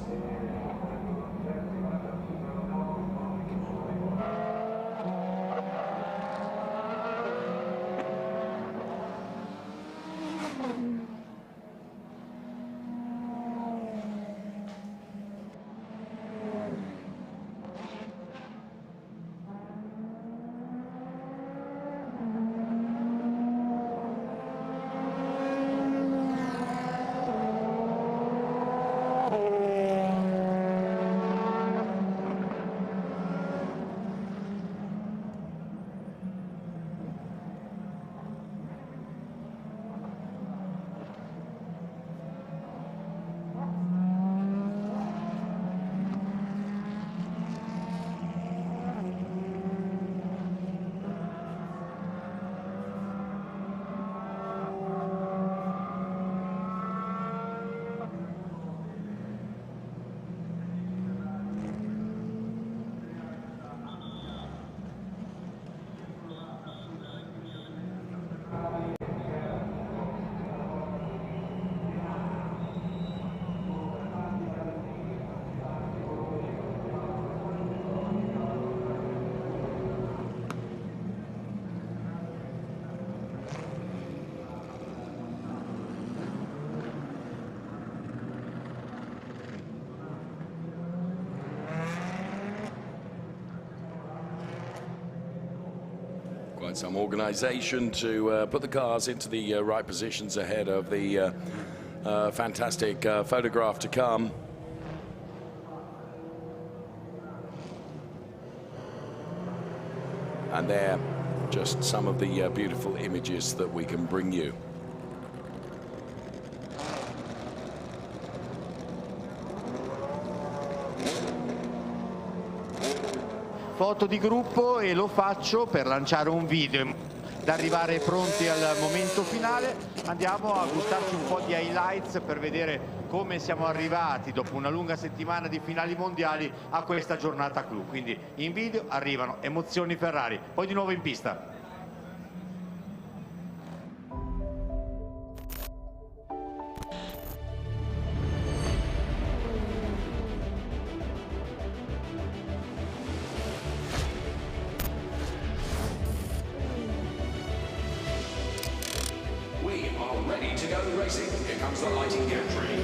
Quite some organization to put the cars into the right positions ahead of the fantastic photograph to come. And there, just some of the beautiful images that we can bring you.
Foto di gruppo, e lo faccio per lanciare un video da arrivare pronti al momento finale. Andiamo a gustarci un po' di highlights per vedere come siamo arrivati dopo una lunga settimana di finali mondiali a questa giornata clou. Quindi in video arrivano emozioni Ferrari, poi di nuovo in pista.
Ready to go racing. Here comes the lighting gantry.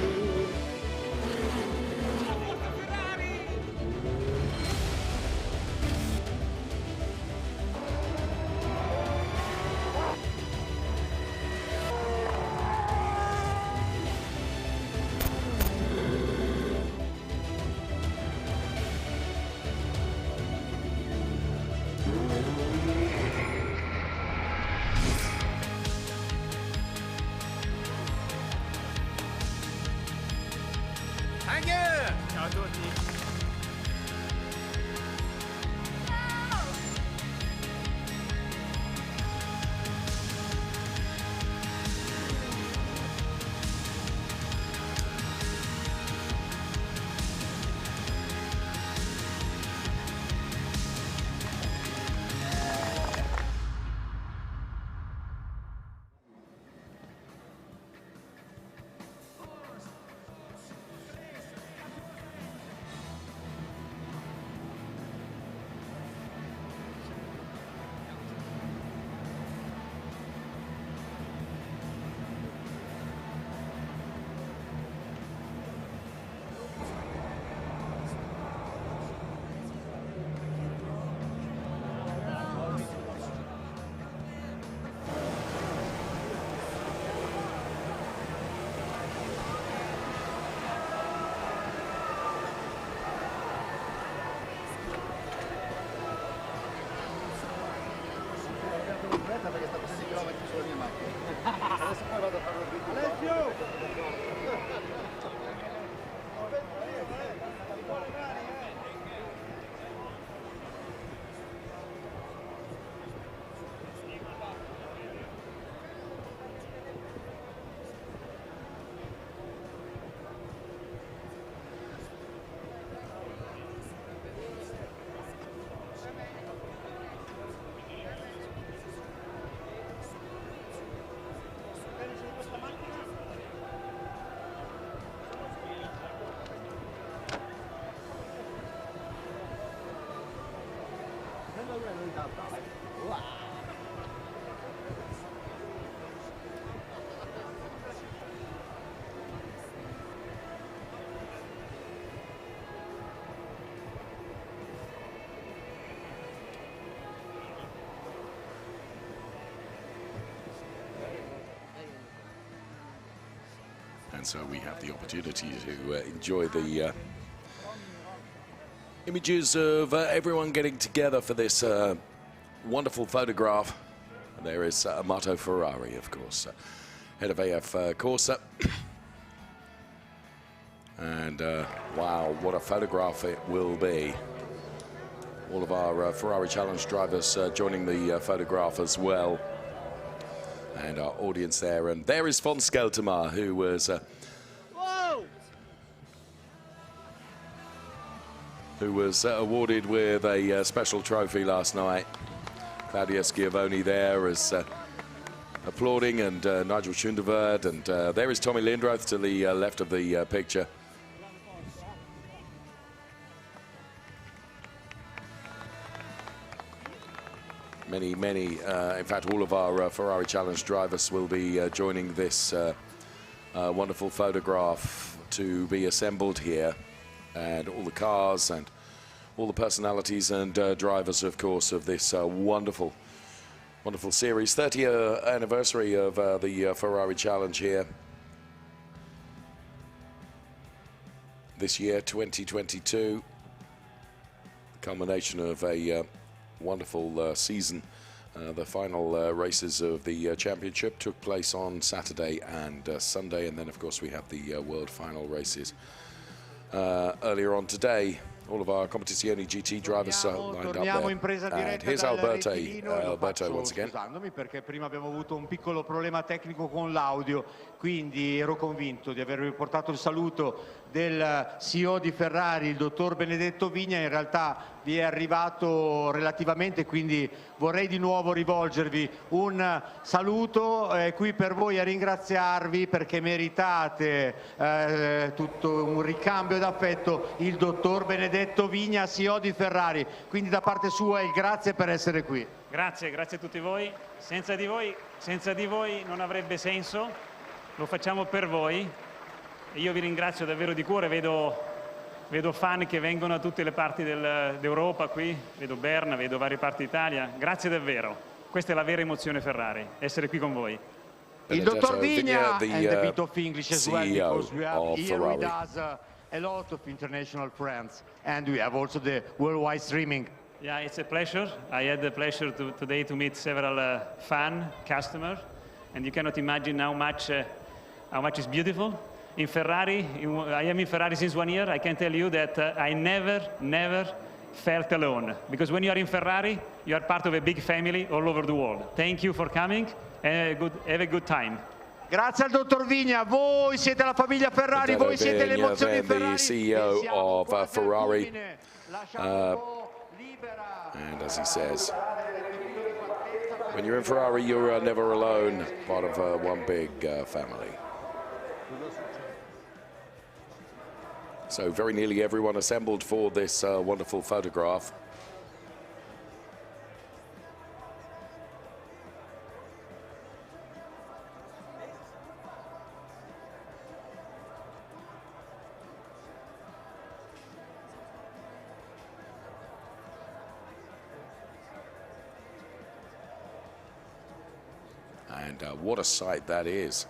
And so we have the opportunity to enjoy the images of everyone getting together for this wonderful photograph. And there is Amato Ferrari, of course, head of AF Corsa. And wow, what a photograph it will be. All of our Ferrari Challenge drivers joining the photograph as well. And our audience there. And there is Von Skeltema, who was awarded with a special trophy last night. Claudio Schiavone there is applauding, and Nigel Schundevert. And there is Tommy Lindroth to the left of the picture. Many, in fact, all of our Ferrari Challenge drivers will be joining this wonderful photograph to be assembled here. And all the cars and all the personalities and drivers, of course, of this wonderful series. 30th anniversary of the Ferrari Challenge here. This year, 2022. Culmination of a wonderful season. The final races of the championship took place on Saturday and Sunday, and then of course we have the world final races earlier on today. All of our Competizione GT drivers lined up there. And here's Alberto once again.
Scusandomi perché prima abbiamo avuto un piccolo problema tecnico con l'audio, quindi ero convinto di avervi portato il saluto del CEO di Ferrari, il dottor Benedetto Vigna. In realtà vi è arrivato relativamente, quindi vorrei di nuovo rivolgervi un saluto qui per voi a ringraziarvi perché meritate tutto un ricambio d'affetto, il dottor Benedetto Vigna, CEO di Ferrari. Quindi da parte sua il grazie per essere qui.
Grazie a tutti voi. Senza di voi non avrebbe senso. Lo facciamo per voi. E io vi ringrazio davvero di cuore. Vedo fan che vengono da tutte le parti d'Europa qui, vedo Berna, vedo varie parti d'Italia. Grazie davvero. Questa è la vera emozione Ferrari, essere qui con voi.
Il dottor Vigna, and a bit of English as well, because we have here with us a lot of international friends, and we have also the worldwide streaming.
Yeah, it's a pleasure. I had the pleasure today to meet several fan customers, and you cannot imagine how much is beautiful. In Ferrari, I am in Ferrari since 1 year. I can tell you that I never felt alone. Because when you are in Ferrari, you are part of a big family all over the world. Thank you for coming and have a good time.
Grazie al dottor Vigna, voi siete la famiglia Ferrari, voi siete le emozioni Ferrari.
The CEO of Ferrari. And as he says, when you're in Ferrari, you're never alone, part of one big family. So very nearly everyone assembled for this wonderful photograph. And what a sight that is.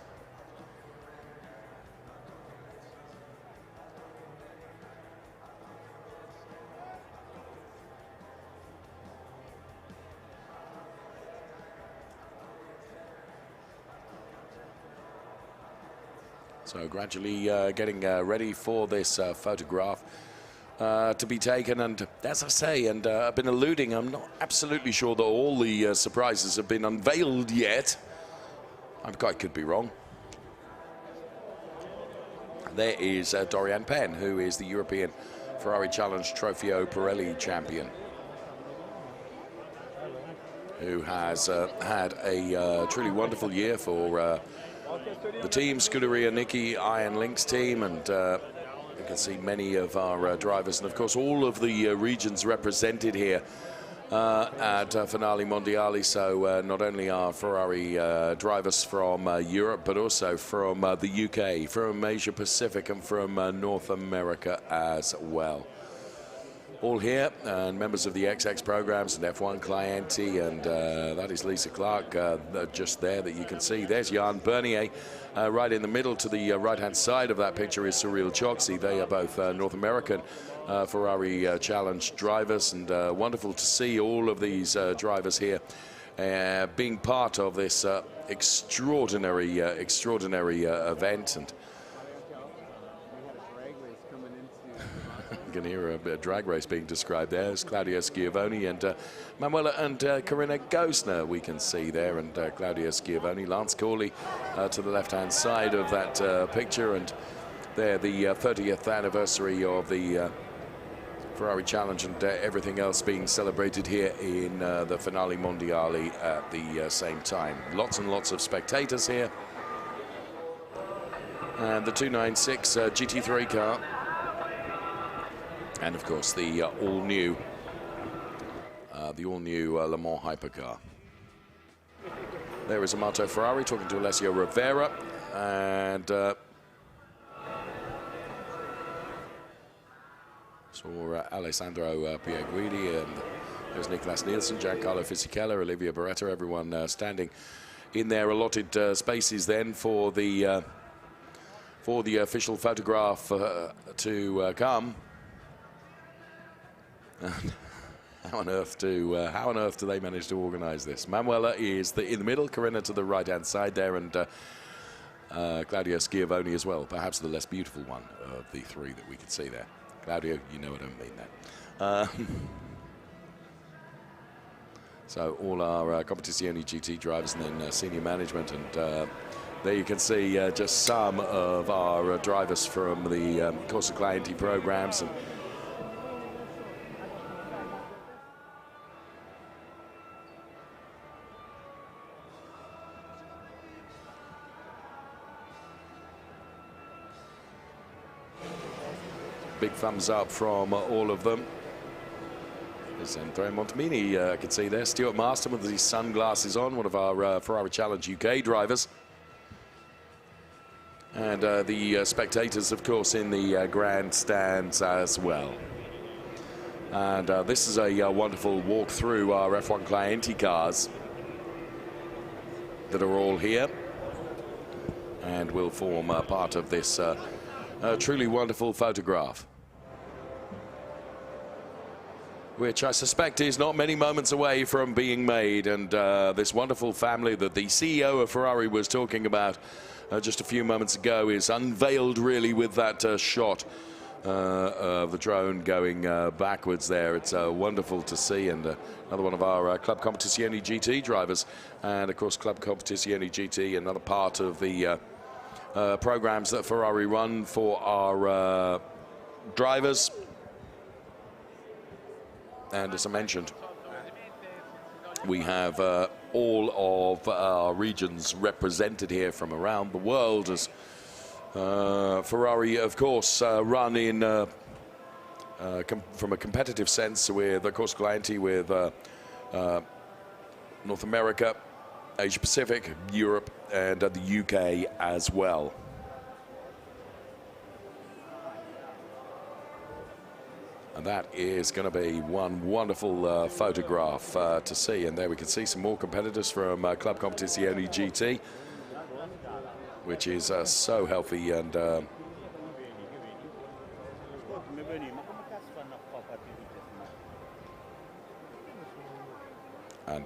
So gradually getting ready for this photograph to be taken. And as I say, and I've been alluding, I'm not absolutely sure that all the surprises have been unveiled yet. I could be wrong. There is Dorian Penn, who is the European Ferrari Challenge Trofeo Pirelli champion, who has had a truly wonderful year for the team, Scuderia Nicky Iron Lynx team, and you can see many of our drivers, and of course all of the regions represented here at Finali Mondiali. So not only are Ferrari drivers from Europe, but also from the UK, from Asia Pacific, and from North America as well. all here, and members of the XX programs and F1 Clienti, and that is Lisa Clark just there that you can see. There's Jan Bernier. Right in the middle to the right-hand side of that picture is Cyril Choksi. They are both North American Ferrari Challenge drivers, and wonderful to see all of these drivers here being part of this extraordinary event. And you can hear a bit of drag race being described there. There's Claudia Schiavone and Manuela and Corinna Gosner we can see there, and Claudia Schiavone, Lance Corley to the left-hand side of that picture, and there the 30th anniversary of the Ferrari Challenge, and everything else being celebrated here in the Finali Mondiali at the same time. Lots and lots of spectators here, and the 296 GT3 car. And of course, the all-new Le Mans hypercar. There is Amato Ferrari talking to Alessio Rivera, and saw Alessandro Pierguidi, and there's Niklas Nielsen, Giancarlo Fisichella, Olivia Beretta, everyone standing in their allotted spaces then for the official photograph to come. How on earth do they manage to organize this? Manuela is in the middle, Corinna to the right-hand side there, and Claudia Schiavone as well, perhaps the less beautiful one of the three that we can see there. Claudio, you know I don't mean that. So all our Competizione GT drivers, and then senior management, and there you can see just some of our drivers from the Corsa Clienti programs. And big thumbs up from all of them. There's Andrea Montemini, I can see there. Stuart Marston with his sunglasses on, one of our Ferrari Challenge UK drivers. And the spectators, of course, in the grandstands as well. And this is a wonderful walk through our F1 Clienti cars that are all here and will form part of this truly wonderful photograph, which I suspect is not many moments away from being made. And this wonderful family that the CEO of Ferrari was talking about just a few moments ago is unveiled really with that shot of the drone going backwards there. It's wonderful to see, and another one of our Club Competizione GT drivers, and of course Club Competizione GT, another part of the programs that Ferrari run for our drivers. And as I mentioned, we have all of our regions represented here from around the world, as Ferrari, of course, run in from a competitive sense with, of course, Clienti, with North America, Asia Pacific, Europe, and the UK as well. And that is going to be one wonderful photograph to see. And there we can see some more competitors from Club Competizione GT, which is so healthy. And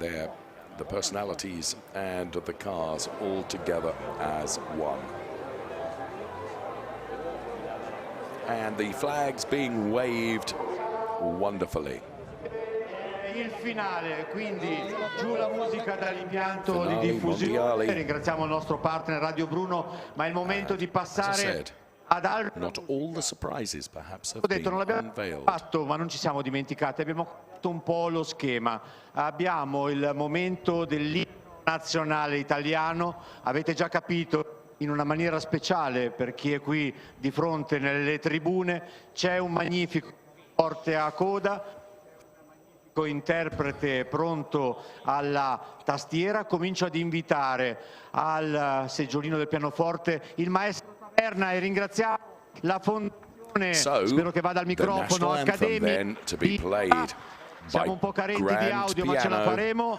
there, the personalities and the cars all together as one. And the flags being waved wonderfully.
Il finale, quindi giù la musica dall'impianto di diffusione. Ringraziamo il nostro partner Radio Bruno, ma è il momento di passare ad altro.
Not all the surprises perhaps have
Ho detto, non
been
l'abbiamo
unveiled.
fatto, ma non ci siamo dimenticati, abbiamo fatto un po' lo schema. Abbiamo il momento dell'inno nazionale italiano, avete già capito, in una maniera speciale per chi è qui di fronte nelle tribune. C'è un magnifico porte a coda, interprete pronto alla tastiera. Comincio ad invitare al seggiolino del pianoforte il maestro Taverna, e ringraziamo la fondazione
So,
spero che vada al microfono, Accademi. Siamo un po' carenti di audio, ma ce la faremo.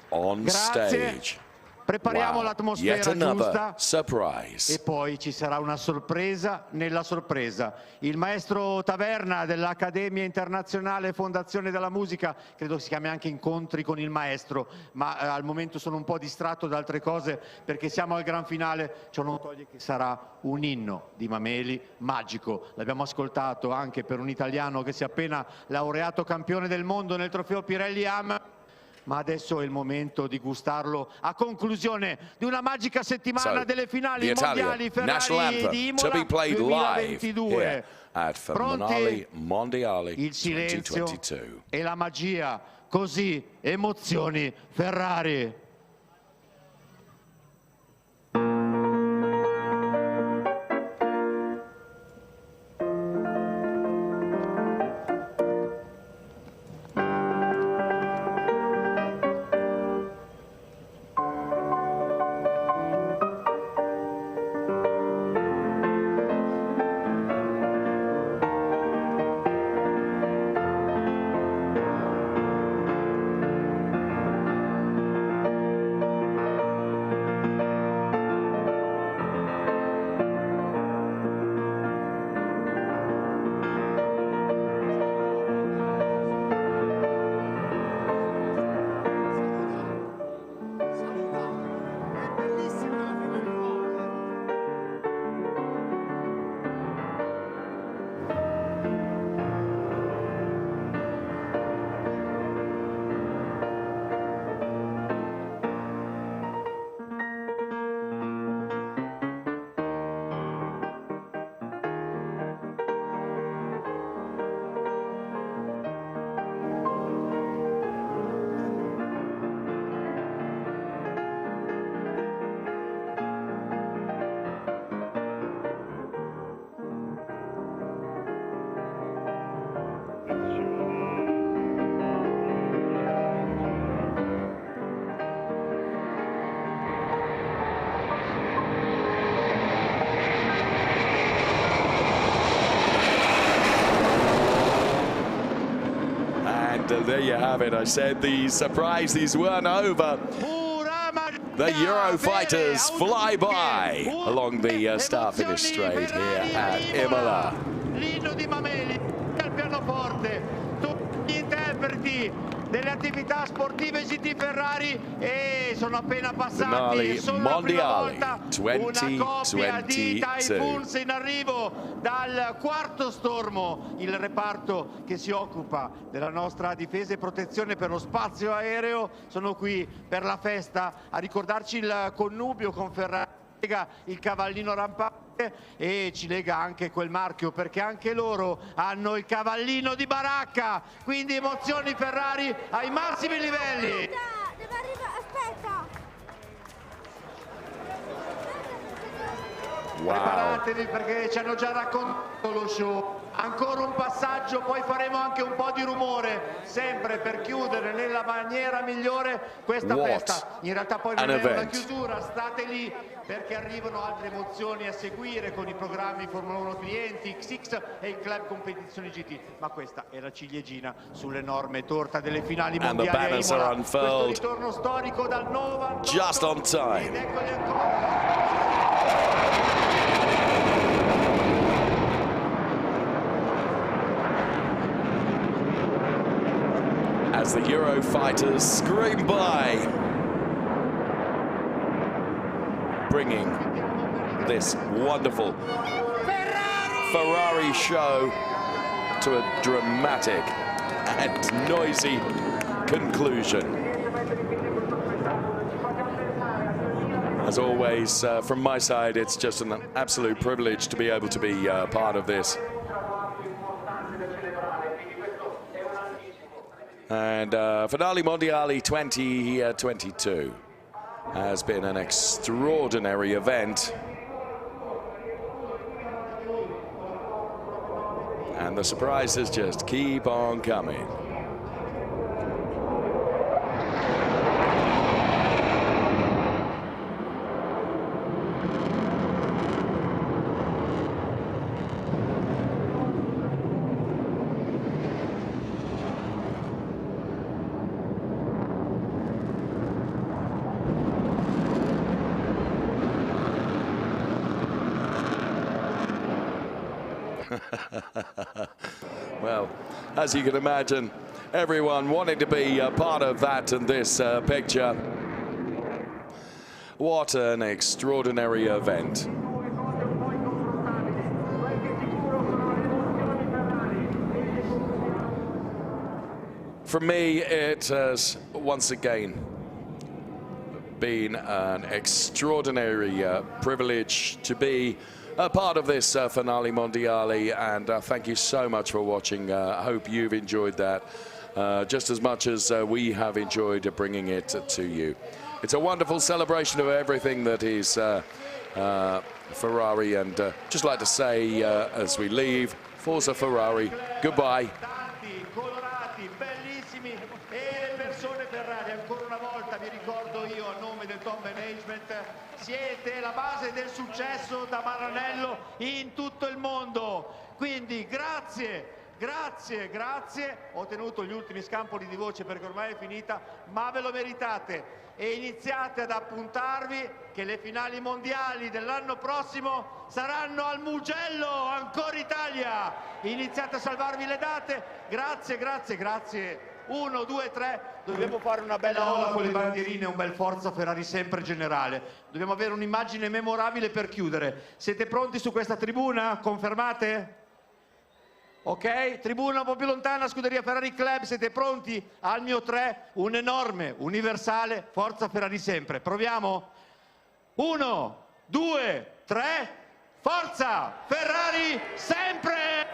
Grazie. Prepariamo l'atmosfera giusta
surprise.
e poi ci sarà una sorpresa nella sorpresa. Il maestro Taverna dell'Accademia Internazionale Fondazione della Musica, credo si chiami anche Incontri con il Maestro, ma al momento sono un po' distratto da altre cose perché siamo al gran finale. Ciò non toglie che sarà un inno di Mameli magico. L'abbiamo ascoltato anche per un italiano che si è appena laureato campione del mondo nel trofeo Pirelli Am. Ma adesso è il momento di gustarlo a conclusione di una magica settimana delle finali mondiali Ferrari di Imola 2022.
Pronti? Mondiali
il silenzio
2022.
E la magia, così emozioni Ferrari.
There you have it. I said the surprises weren't over. The Eurofighters fly by along the start-finish straight here at Imola.
L'inno di Mameli al pianoforte, tutti gli interpreti delle attività sportive GT Ferrari e sono appena passati
Mondiali
una coppia di Typhoons in arrivo dal quarto stormo, il reparto che si occupa della nostra difesa e protezione per lo spazio aereo. Sono qui per la festa a ricordarci il connubio con Ferrari, il cavallino rampante, e ci lega anche quel marchio perché anche loro hanno il cavallino di baracca, quindi emozioni Ferrari ai massimi livelli.
Aspetta.
Wow.
Preparatevi perché ci hanno già raccontato lo show. Ancora un passaggio, poi faremo anche un po' di rumore, sempre per chiudere nella maniera migliore questa festa. In realtà poi non è una chiusura, state lì perché arrivano altre emozioni a seguire con i programmi Formula 1 Clienti, XX e il Club Competizioni GT. Ma questa è la ciliegina sull'enorme torta delle finali mondiali a Imola. Questo ritorno storico dal 98.
Just on time.
Ed eccoli ancora.
As the Eurofighters scream by, bringing this wonderful Ferrari show to a dramatic and noisy conclusion. As always, from my side, it's just an absolute privilege to be able to be part of this. And Finali Mondiali 2022 has been an extraordinary event. And the surprises just keep on coming. Well, as you can imagine, everyone wanted to be a part of that in this picture. What an extraordinary event. For me, it has once again been an extraordinary privilege to be a part of this Finali Mondiali, and thank you so much for watching. I hope you've enjoyed that just as much as we have enjoyed bringing it to you. It's a wonderful celebration of everything that is Ferrari, and just like to say as we leave, Forza Ferrari, goodbye.
Top management, siete la base del successo da Maranello in tutto il mondo, quindi grazie. Ho tenuto gli ultimi scampoli di voce perché ormai è finita, ma ve lo meritate e iniziate ad appuntarvi che le finali mondiali dell'anno prossimo saranno al Mugello, ancora Italia. Iniziate a salvarvi le date. Grazie. 1, 2, 3, dobbiamo fare una bella ola con le bandierine, un bel Forza Ferrari sempre generale. Dobbiamo avere un'immagine memorabile per chiudere. Siete pronti su questa tribuna? Confermate? Ok, tribuna un po' più lontana, scuderia Ferrari Club, siete pronti? Al mio 3, un enorme, universale Forza Ferrari sempre. Proviamo? 1, 2, 3, Forza Ferrari sempre!